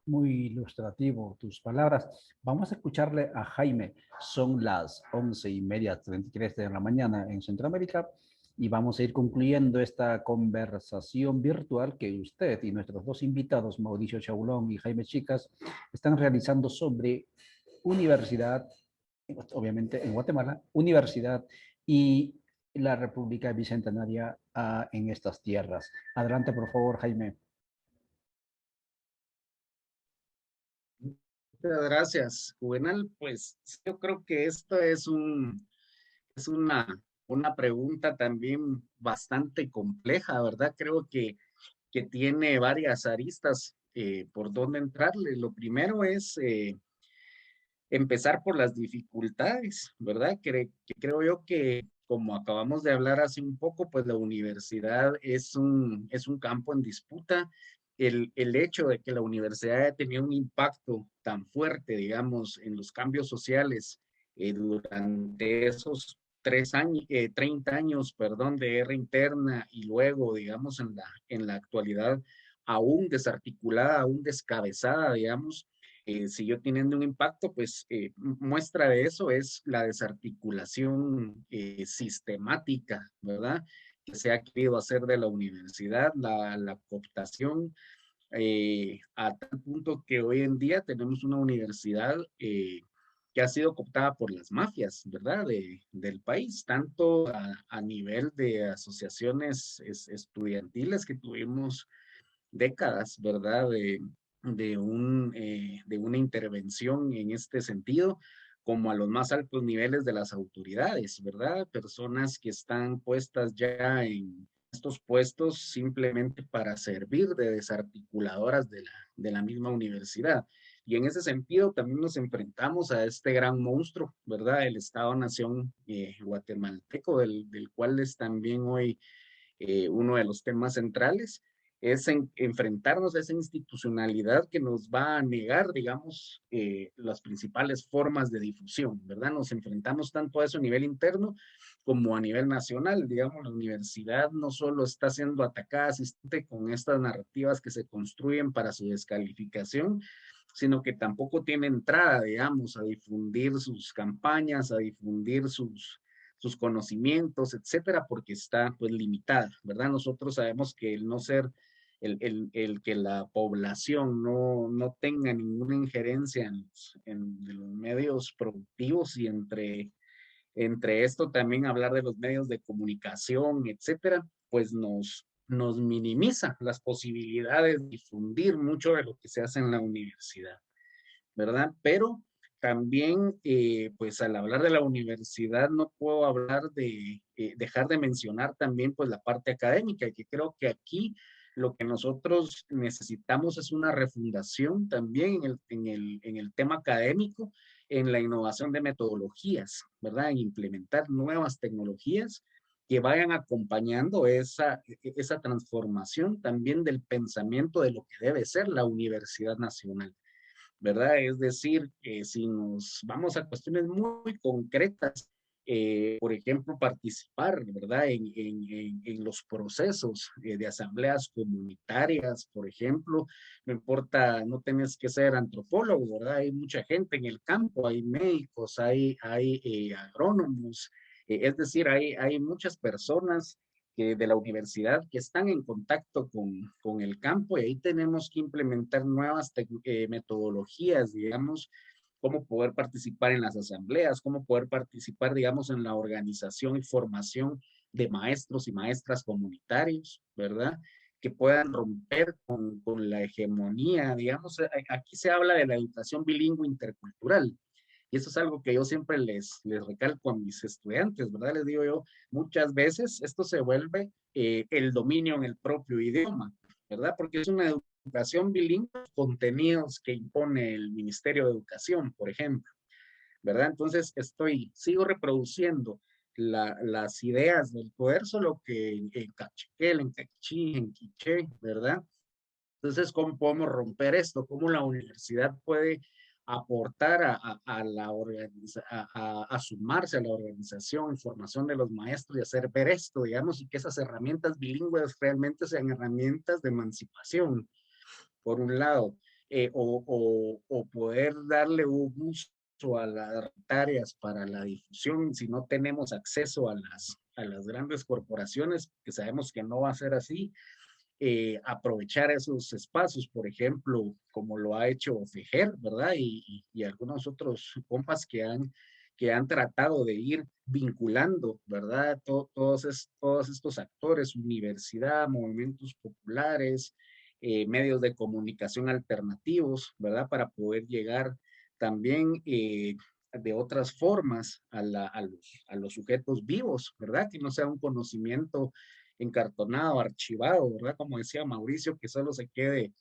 A: Muy ilustrativo tus palabras. Vamos a escucharle a Jaime. Son las 11:30, 33 de la mañana en Centroamérica, y vamos a ir concluyendo esta conversación virtual que usted y nuestros dos invitados, Mauricio Chaulón y Jaime Chicas, están realizando sobre universidad, obviamente en Guatemala, universidad y la República Bicentenaria en estas tierras. Adelante, por favor, Jaime.
C: Muchas gracias, Juvenal. Pues yo creo que esto es es una pregunta también bastante compleja, ¿verdad? Creo que tiene varias aristas por dónde entrarle. Lo primero es empezar por las dificultades, ¿verdad? Que creo yo que, como acabamos de hablar hace un poco, pues la universidad es un campo en disputa. El hecho de que la universidad haya tenido un impacto tan fuerte, digamos, en los cambios sociales durante esos 30 años, perdón, de guerra interna y luego, digamos, en la actualidad, aún desarticulada, aún descabezada, digamos, siguió teniendo un impacto, pues muestra de eso es la desarticulación sistemática, ¿verdad? Que se ha querido hacer de la universidad, la cooptación, a tal punto que hoy en día tenemos una universidad que ha sido cooptada por las mafias, ¿verdad? Del país, tanto a nivel de asociaciones estudiantiles que tuvimos décadas, ¿verdad? De una intervención en este sentido, como a los más altos niveles de las autoridades, ¿verdad? Personas que están puestas ya en estos puestos simplemente para servir de desarticuladoras de la misma universidad. Y en ese sentido también nos enfrentamos a este gran monstruo, ¿verdad? El Estado-Nación guatemalteco, del cual es también hoy uno de los temas centrales, es enfrentarnos a esa institucionalidad que nos va a negar, digamos, las principales formas de difusión, ¿verdad? Nos enfrentamos tanto a eso a nivel interno como a nivel nacional, digamos, la universidad no solo está siendo atacada con estas narrativas que se construyen para su descalificación, sino que tampoco tiene entrada, digamos, a difundir sus campañas, a difundir sus conocimientos, etcétera, porque está pues limitada, ¿verdad? Nosotros sabemos que el no ser, el que la población no tenga ninguna injerencia en los medios productivos y entre esto también hablar de los medios de comunicación, etcétera, pues nos minimiza las posibilidades de difundir mucho de lo que se hace en la universidad, ¿verdad? Pero también, pues al hablar de la universidad, no puedo hablar dejar de mencionar también, pues la parte académica, que creo que aquí lo que nosotros necesitamos es una refundación también en el tema académico, en la innovación de metodologías, ¿verdad? En implementar nuevas tecnologías que vayan acompañando esa transformación también del pensamiento de lo que debe ser la Universidad Nacional, ¿verdad? Es decir, si nos vamos a cuestiones muy concretas, por ejemplo, participar, ¿verdad? En los procesos de asambleas comunitarias, por ejemplo, no importa, no tienes que ser antropólogo, ¿verdad? Hay mucha gente en el campo, hay médicos, hay agrónomos, es decir, hay muchas personas de la universidad que están en contacto con el campo y ahí tenemos que implementar nuevas metodologías, digamos, cómo poder participar en las asambleas, cómo poder participar, digamos, en la organización y formación de maestros y maestras comunitarios, ¿verdad? Que puedan romper con la hegemonía, digamos, aquí se habla de la educación bilingüe intercultural. Y eso es algo que yo siempre les recalco a mis estudiantes, ¿verdad? Les digo yo, muchas veces esto se vuelve el dominio en el propio idioma, ¿verdad? Porque es una educación bilingüe, contenidos que impone el Ministerio de Educación, por ejemplo, ¿verdad? Entonces sigo reproduciendo las ideas del poder, solo que en cachiquel, en cachichí, en quiché, ¿verdad? Entonces, ¿cómo podemos romper esto? ¿Cómo la universidad puede aportar a sumarse a la organización y formación de los maestros y hacer ver esto, digamos, y que esas herramientas bilingües realmente sean herramientas de emancipación, por un lado, o poder darle un uso a las tareas para la difusión si no tenemos acceso a las grandes corporaciones, que sabemos que no va a ser así, aprovechar esos espacios, por ejemplo, como lo ha hecho Fejer, ¿verdad? Y algunos otros compas que han tratado de ir vinculando, ¿verdad? Todos estos actores, universidad, movimientos populares, medios de comunicación alternativos, ¿verdad? Para poder llegar también de otras formas a los sujetos vivos, ¿verdad? Que no sea un conocimiento encartonado, archivado, ¿verdad? Como decía Mauricio, que solo se quede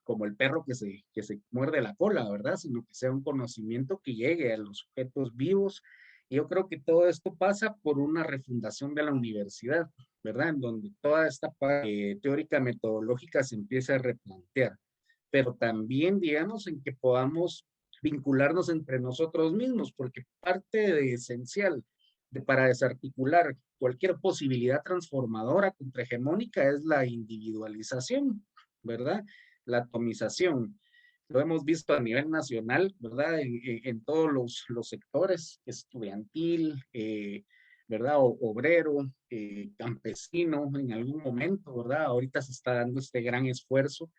C: como el perro que se muerde la cola, ¿verdad? Sino que sea un conocimiento que llegue a los sujetos vivos. Y yo creo que todo esto pasa por una refundación de la universidad, ¿verdad? En donde toda esta parte teórica metodológica se empieza a replantear, pero también, digamos, en que podamos vincularnos entre nosotros mismos, porque parte de esencial para desarticular cualquier posibilidad transformadora contrahegemónica es la individualización, ¿verdad? La atomización. lo hemos visto a nivel nacional, ¿verdad? En todos los sectores, estudiantil, ¿verdad? Obrero, campesino, en algún momento, ¿verdad? Ahorita se está dando este gran esfuerzo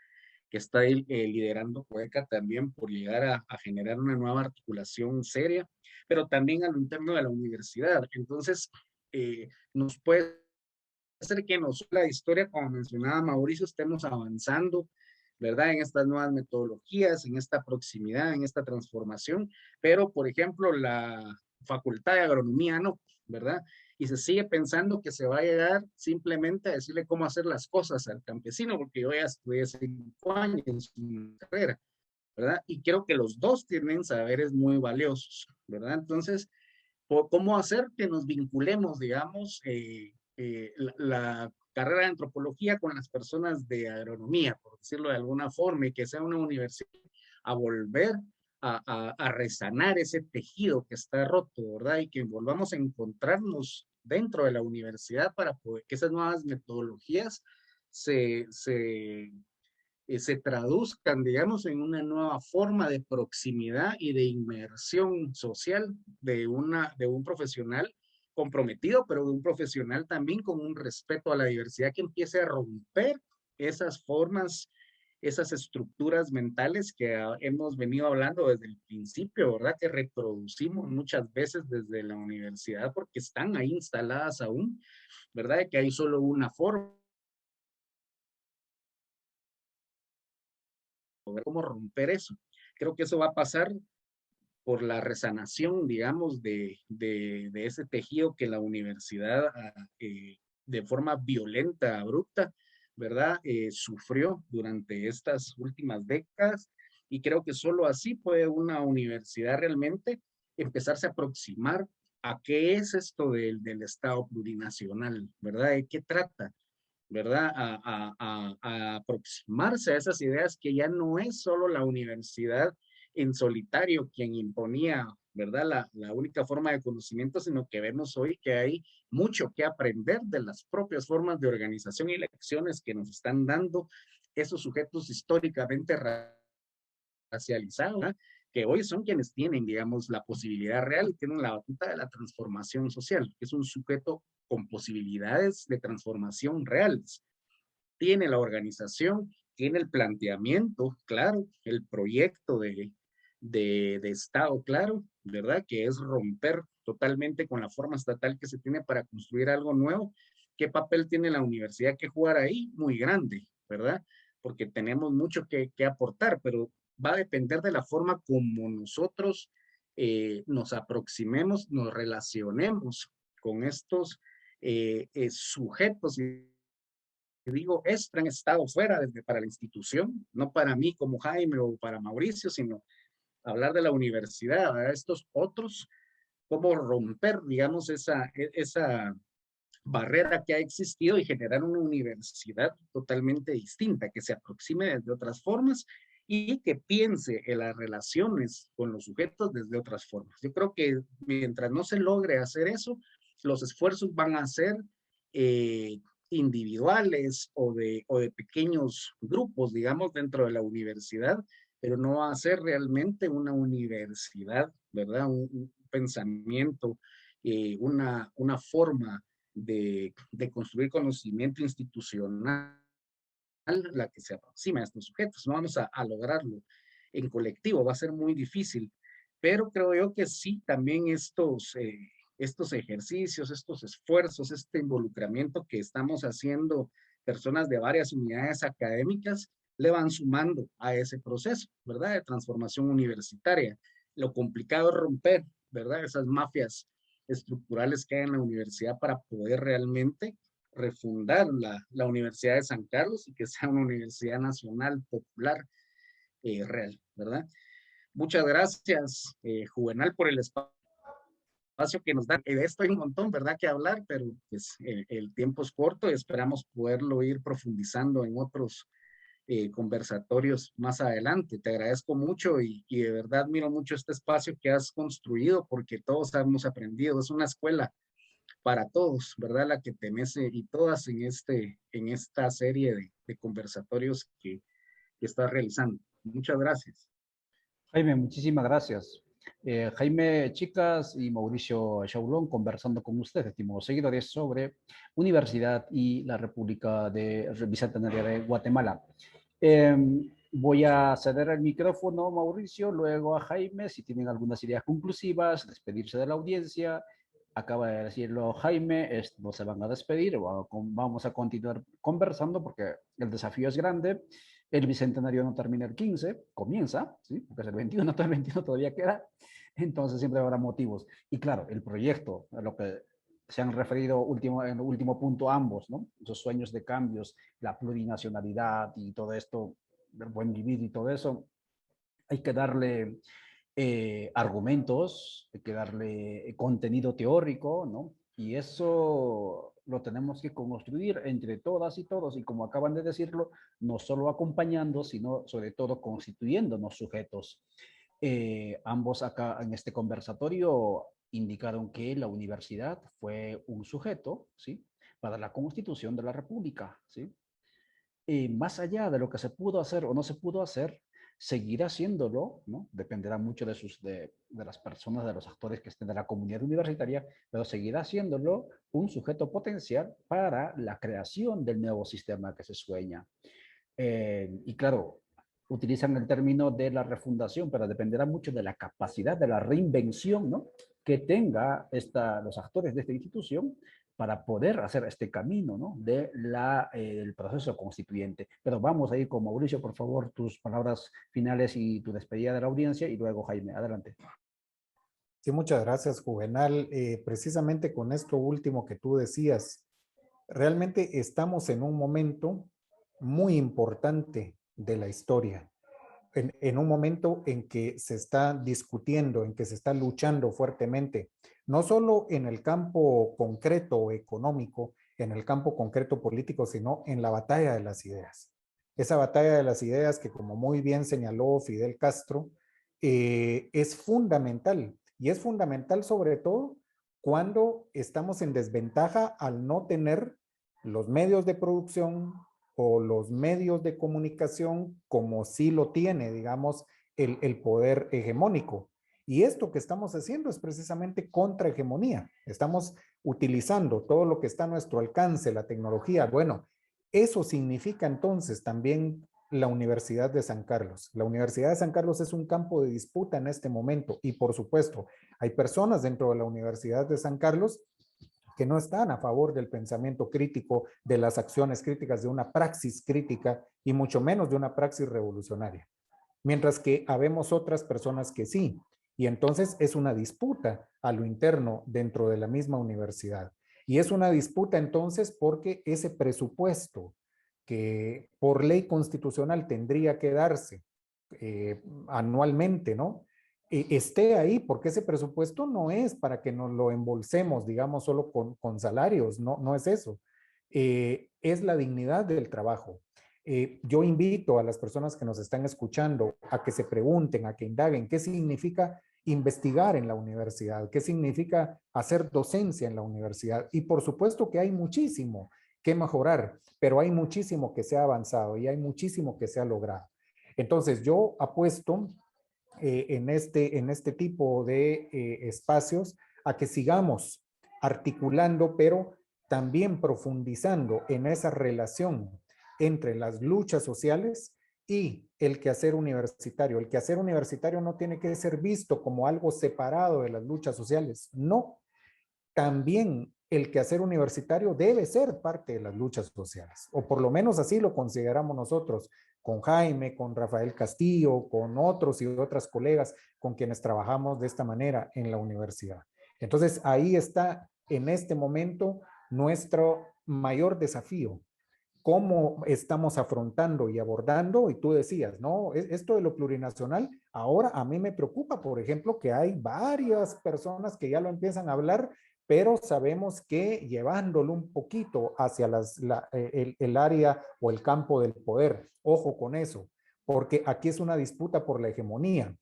C: que está liderando COECA también por llegar a generar una nueva articulación seria, pero también a lo interno de la universidad. Entonces, nos puede hacer que la historia, como mencionaba Mauricio, estemos avanzando, ¿verdad? En estas nuevas metodologías, en esta proximidad, en esta transformación, pero, por ejemplo, la Facultad de Agronomía no, ¿verdad? Y se sigue pensando que se va a llegar simplemente a decirle cómo hacer las cosas al campesino, porque yo ya estudié 5 años en mi carrera, ¿verdad? Y creo que los dos tienen saberes muy valiosos, ¿verdad? Entonces, cómo hacer que nos vinculemos, digamos, la carrera de antropología con las personas de agronomía, por decirlo de alguna forma, y que sea una universidad a volver a resanar ese tejido que está roto, ¿verdad? Y que volvamos a encontrarnos dentro de la universidad para poder que esas nuevas metodologías se traduzcan, digamos, en una nueva forma de proximidad y de inmersión social de un profesional comprometido, pero de un profesional también con un respeto a la diversidad que empiece a romper esas formas, esas estructuras mentales que hemos venido hablando desde el principio, ¿verdad? Que reproducimos muchas veces desde la universidad porque están ahí instaladas aún, ¿verdad? Que hay solo una forma. Cómo romper eso. Creo que eso va a pasar por la resanación, digamos, de ese tejido que la universidad de forma violenta, abrupta, ¿verdad? Sufrió durante estas últimas décadas y creo que solo así puede una universidad realmente empezarse a aproximar a qué es esto del Estado plurinacional, ¿verdad? ¿De qué trata? ¿Verdad? A aproximarse a esas ideas que ya no es solo la universidad en solitario quien imponía, ¿verdad? La única forma de conocimiento, sino que vemos hoy que hay mucho que aprender de las propias formas de organización y lecciones que nos están dando esos sujetos históricamente racializados, ¿verdad? Que hoy son quienes tienen, digamos, la posibilidad real y tienen la batuta de la transformación social, que es un sujeto con posibilidades de transformación reales. Tiene la organización, tiene el planteamiento claro, el proyecto de Estado claro, ¿verdad? Que es romper totalmente con la forma estatal que se tiene para construir algo nuevo. ¿Qué papel tiene la universidad que jugar ahí? Muy grande, ¿verdad? Porque tenemos mucho que aportar, pero va a depender de la forma como nosotros nos aproximemos, nos relacionemos con estos sujetos y digo, han estado fuera para la institución, no para mí como Jaime o para Mauricio, sino hablar de la universidad, ¿verdad? Estos otros, cómo romper, digamos, esa barrera que ha existido y generar una universidad totalmente distinta, que se aproxime desde otras formas y que piense en las relaciones con los sujetos desde otras formas. Yo creo que mientras no se logre hacer eso, los esfuerzos van a ser eh, individuales o de pequeños grupos, digamos, dentro de la universidad, pero no va a ser realmente una universidad, ¿verdad? Un pensamiento, una forma de construir conocimiento institucional la que se aproxima a estos sujetos. No vamos a lograrlo en colectivo, va a ser muy difícil, pero creo yo que sí, también estos ejercicios, estos esfuerzos, este involucramiento que estamos haciendo personas de varias unidades académicas, le van sumando a ese proceso, ¿verdad? De transformación universitaria. Lo complicado es romper, ¿verdad? Esas mafias estructurales que hay en la universidad para poder realmente refundar la Universidad de San Carlos y que sea una universidad nacional popular real, ¿verdad? Muchas gracias, Juvenal, por el espacio que nos da. De esto hay un montón, ¿verdad?, que hablar, pero pues el tiempo es corto y esperamos poderlo ir profundizando en otros conversatorios más adelante. Te agradezco mucho y de verdad admiro mucho este espacio que has construido porque todos hemos aprendido. Es una escuela para todos, ¿verdad? La que tenés y todas en esta serie de conversatorios que estás realizando. Muchas gracias.
A: Jaime, muchísimas gracias. Jaime Chicas y Mauricio Shaulón conversando con ustedes, estimados seguidores, sobre Universidad y la República de Bicentenaria de Guatemala. Voy a ceder el micrófono a Mauricio, luego a Jaime, si tienen algunas ideas conclusivas, despedirse de la audiencia. Acaba de decirlo Jaime, no se van a despedir, vamos a continuar conversando porque el desafío es grande. El bicentenario no termina el 15, comienza, ¿sí? Porque es el 21, todo el 21 todavía queda. Entonces siempre habrá motivos. Y claro, el proyecto, a lo que se han referido en el último punto ambos, ¿no? Esos sueños de cambios, la plurinacionalidad y todo esto, el buen vivir y todo eso, hay que darle argumentos, hay que darle contenido teórico, ¿no? Y eso lo tenemos que construir entre todas y todos, y como acaban de decirlo, no solo acompañando, sino sobre todo constituyéndonos sujetos. Ambos acá en este conversatorio indicaron que la universidad fue un sujeto, ¿sí? Para la constitución de la República, ¿sí? Más allá de lo que se pudo hacer o no se pudo hacer, seguirá haciéndolo, ¿no? Dependerá mucho de las personas, de los actores que estén de la comunidad universitaria, pero seguirá haciéndolo un sujeto potencial para la creación del nuevo sistema que se sueña. Y claro, utilizan el término de la refundación, pero dependerá mucho de la capacidad de la reinvención, ¿no? Que tenga los actores de esta institución para poder hacer este camino, ¿no? Del proceso constituyente. Pero vamos a ir con Mauricio, por favor, tus palabras finales y tu despedida de la audiencia, y luego Jaime, adelante.
B: Sí, muchas gracias, Juvenal. Precisamente con esto último que tú decías, realmente estamos en un momento muy importante de la historia, en un momento en que se está discutiendo, en que se está luchando fuertemente, no solo en el campo concreto económico, en el campo concreto político, sino en la batalla de las ideas. Esa batalla de las ideas que, como muy bien señaló Fidel Castro, es fundamental, y es fundamental sobre todo cuando estamos en desventaja al no tener los medios de producción o los medios de comunicación como sí lo tiene, digamos, el poder hegemónico. Y esto que estamos haciendo es precisamente contrahegemonía. Estamos utilizando todo lo que está a nuestro alcance, la tecnología. Bueno, eso significa entonces también la Universidad de San Carlos. La Universidad de San Carlos es un campo de disputa en este momento y por supuesto hay personas dentro de la Universidad de San Carlos que no están a favor del pensamiento crítico, de las acciones críticas, de una praxis crítica y mucho menos de una praxis revolucionaria. Mientras que habemos otras personas que sí. Y entonces es una disputa a lo interno dentro de la misma universidad. Y es una disputa entonces porque ese presupuesto que por ley constitucional tendría que darse anualmente, ¿no? Esté ahí, porque ese presupuesto no es para que nos lo embolsemos, digamos, solo con salarios, no, no es eso. Es la dignidad del trabajo. Yo invito a las personas que nos están escuchando a que se pregunten, a que indaguen qué significa investigar en la universidad, qué significa hacer docencia en la universidad. Y por supuesto que hay muchísimo que mejorar, pero hay muchísimo que se ha avanzado y hay muchísimo que se ha logrado. Entonces yo apuesto en este tipo de espacios a que sigamos articulando, pero también profundizando en esa relación entre las luchas sociales y el quehacer universitario. El quehacer universitario no tiene que ser visto como algo separado de las luchas sociales, no. También el quehacer universitario debe ser parte de las luchas sociales, o por lo menos así lo consideramos nosotros, con Jaime, con Rafael Castillo, con otros y otras colegas con quienes trabajamos de esta manera en la universidad. Entonces, ahí está en este momento nuestro mayor desafío. ¿Cómo estamos afrontando y abordando? Y tú decías, ¿no? Esto de lo plurinacional, ahora a mí me preocupa, por ejemplo, que hay varias personas que ya lo empiezan a hablar, pero sabemos que llevándolo un poquito hacia el área o el campo del poder, ojo con eso, porque aquí es una disputa por la hegemonía.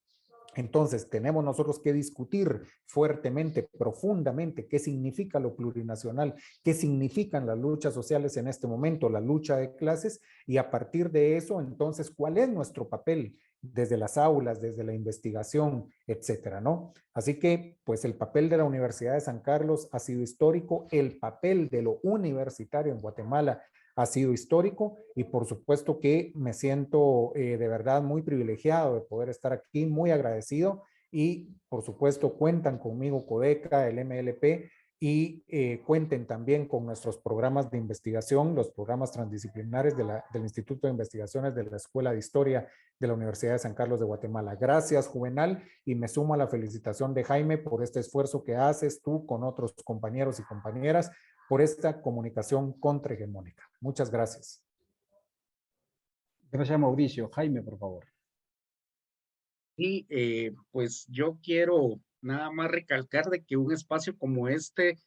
B: Entonces, tenemos nosotros que discutir fuertemente, profundamente, qué significa lo plurinacional, qué significan las luchas sociales en este momento, la lucha de clases, y a partir de eso, entonces, ¿cuál es nuestro papel desde las aulas, desde la investigación, etcétera, ¿no? Así que, pues, el papel de la Universidad de San Carlos ha sido histórico, el papel de lo universitario en Guatemala ha sido histórico, y por supuesto que me siento de verdad muy privilegiado de poder estar aquí, muy agradecido, y por supuesto cuentan conmigo Codeca, el MLP, y cuenten también con nuestros programas de investigación, los programas transdisciplinares del Instituto de Investigaciones de la Escuela de Historia de la Universidad de San Carlos de Guatemala. Gracias, Juvenal, y me sumo a la felicitación de Jaime por este esfuerzo que haces tú con otros compañeros y compañeras por esta comunicación contrahegemónica. Muchas gracias.
A: Gracias, Mauricio. Jaime, por favor.
C: Y pues yo quiero nada más recalcar de que un espacio como este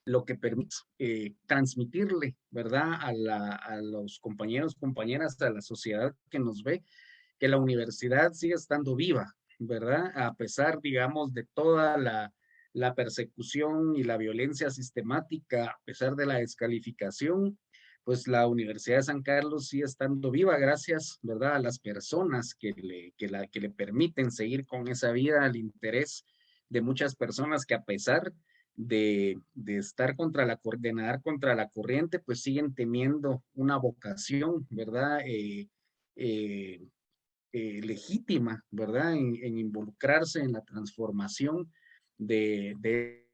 C: lo que permite transmitirle, ¿verdad? A los compañeros, compañeras, a la sociedad que nos ve, que la universidad sigue estando viva, ¿verdad? A pesar, digamos, de toda la persecución y la violencia sistemática, a pesar de la descalificación, pues la Universidad de San Carlos sigue estando viva gracias, ¿verdad? A las personas que le permiten seguir con esa vida, al interés de muchas personas que a pesar de estar de nadar contra la corriente, pues siguen teniendo una vocación, ¿verdad? Eh, legítima, ¿verdad? En involucrarse en la transformación de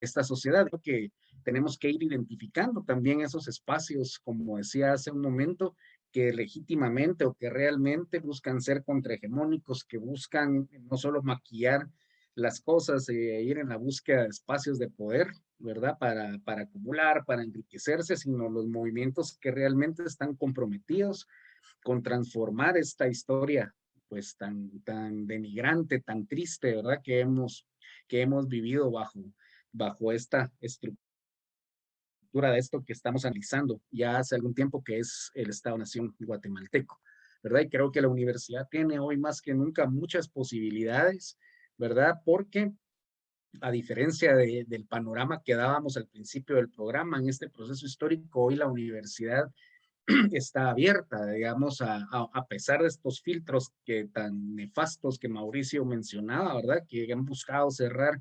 C: esta sociedad. Creo que tenemos que ir identificando también esos espacios, como decía hace un momento, que legítimamente o que realmente buscan ser contrahegemónicos, que buscan no solo maquillar las cosas e ir en la búsqueda de espacios de poder, ¿verdad? Para acumular, para enriquecerse, sino los movimientos que realmente están comprometidos con transformar esta historia pues tan denigrante, tan triste, ¿verdad? Que hemos vivido bajo esta estructura de esto que estamos analizando ya hace algún tiempo, que es el Estado-Nación guatemalteco, ¿verdad? Y creo que la universidad tiene hoy más que nunca muchas posibilidades, ¿verdad? Porque a diferencia del panorama que dábamos al principio del programa, en este proceso histórico, hoy la universidad está abierta, digamos, a pesar de estos filtros que tan nefastos que Mauricio mencionaba, ¿verdad? Que han buscado cerrar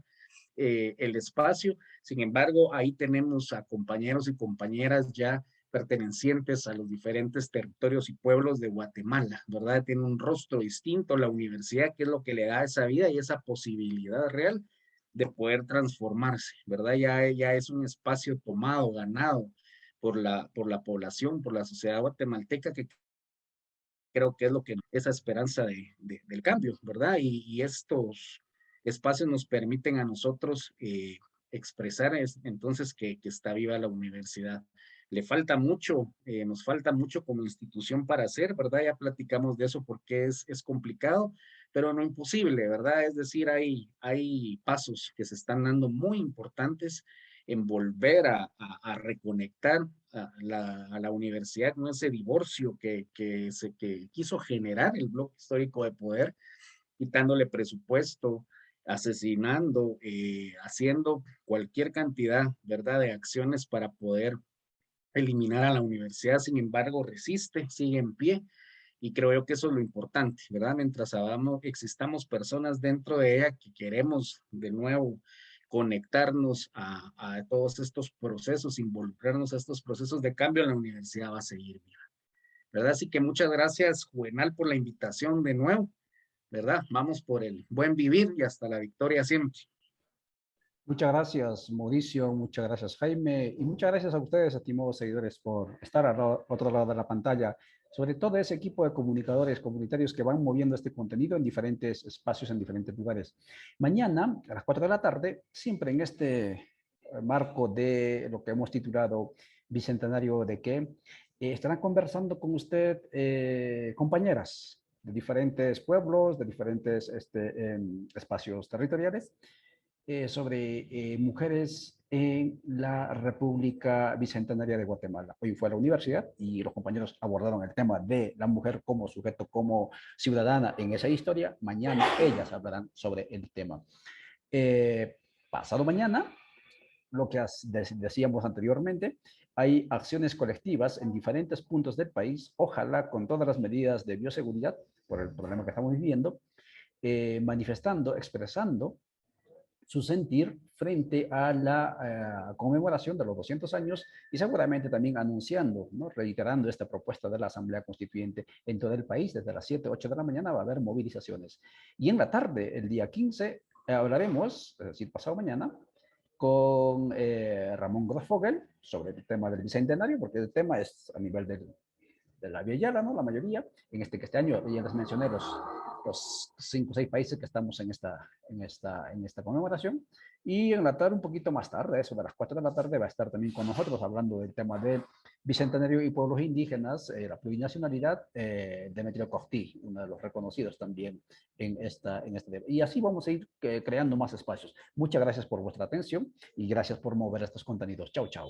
C: el espacio. Sin embargo, ahí tenemos a compañeros y compañeras ya pertenecientes a los diferentes territorios y pueblos de Guatemala, ¿verdad? Tiene un rostro distinto la universidad, que es lo que le da esa vida y esa posibilidad real de poder transformarse, ¿verdad? Ya es un espacio tomado, ganado por la población, por la sociedad guatemalteca, que creo que es lo que esa esperanza del cambio, ¿verdad? Y estos espacios nos permiten a nosotros expresar entonces que está viva la universidad. Le falta mucho, nos falta mucho como institución para hacer, ¿verdad? Ya platicamos de eso porque es complicado, pero no imposible, ¿verdad? Es decir, hay pasos que se están dando muy importantes en volver a reconectar a la universidad con ese divorcio que quiso generar el bloque histórico de poder, quitándole presupuesto, asesinando, haciendo cualquier cantidad, ¿verdad?, de acciones para poder eliminar a la universidad. Sin embargo, resiste, sigue en pie, y creo yo que eso es lo importante, ¿verdad? Mientras existamos personas dentro de ella que queremos de nuevo conectarnos a todos estos procesos, involucrarnos a estos procesos de cambio, la universidad va a seguir viva, ¿verdad? Así que muchas gracias, Juvenal, por la invitación de nuevo, ¿verdad? Vamos por el buen vivir y hasta la victoria siempre.
A: Muchas gracias, Mauricio. Muchas gracias, Jaime. Y muchas gracias a ustedes, estimados seguidores, por estar al otro lado de la pantalla. Sobre todo ese equipo de comunicadores comunitarios que van moviendo este contenido en diferentes espacios, en diferentes lugares. Mañana, a las 4 de la tarde, siempre en este marco de lo que hemos titulado Bicentenario de qué, estarán conversando con usted compañeras de diferentes pueblos, de diferentes espacios territoriales, sobre mujeres en la República Bicentenaria de Guatemala. Hoy fue a la universidad y los compañeros abordaron el tema de la mujer como sujeto, como ciudadana en esa historia. Mañana ellas hablarán sobre el tema. Pasado mañana, lo que decíamos anteriormente, hay acciones colectivas en diferentes puntos del país, ojalá con todas las medidas de bioseguridad por el problema que estamos viviendo, manifestando, expresando su sentir frente a la conmemoración de los 200 años y seguramente también anunciando, ¿no? Reiterando esta propuesta de la Asamblea Constituyente en todo el país. Desde las 7, 8 de la mañana va a haber movilizaciones. Y en la tarde, el día 15, hablaremos, es decir, pasado mañana, con Ramón Grosfogel sobre el tema del Bicentenario, porque el tema es a nivel de la Via Yala, ¿no? La mayoría, que este año ya les mencioné los 5 o 6 países que estamos en esta conmemoración. Y en la tarde, un poquito más tarde, eso de las 4 de la tarde, va a estar también con nosotros hablando del tema del Bicentenario y pueblos indígenas, la plurinacionalidad, Demetrio Cortí, uno de los reconocidos también en este. Y así vamos a ir creando más espacios. Muchas gracias por vuestra atención y gracias por mover estos contenidos. Chau, chau.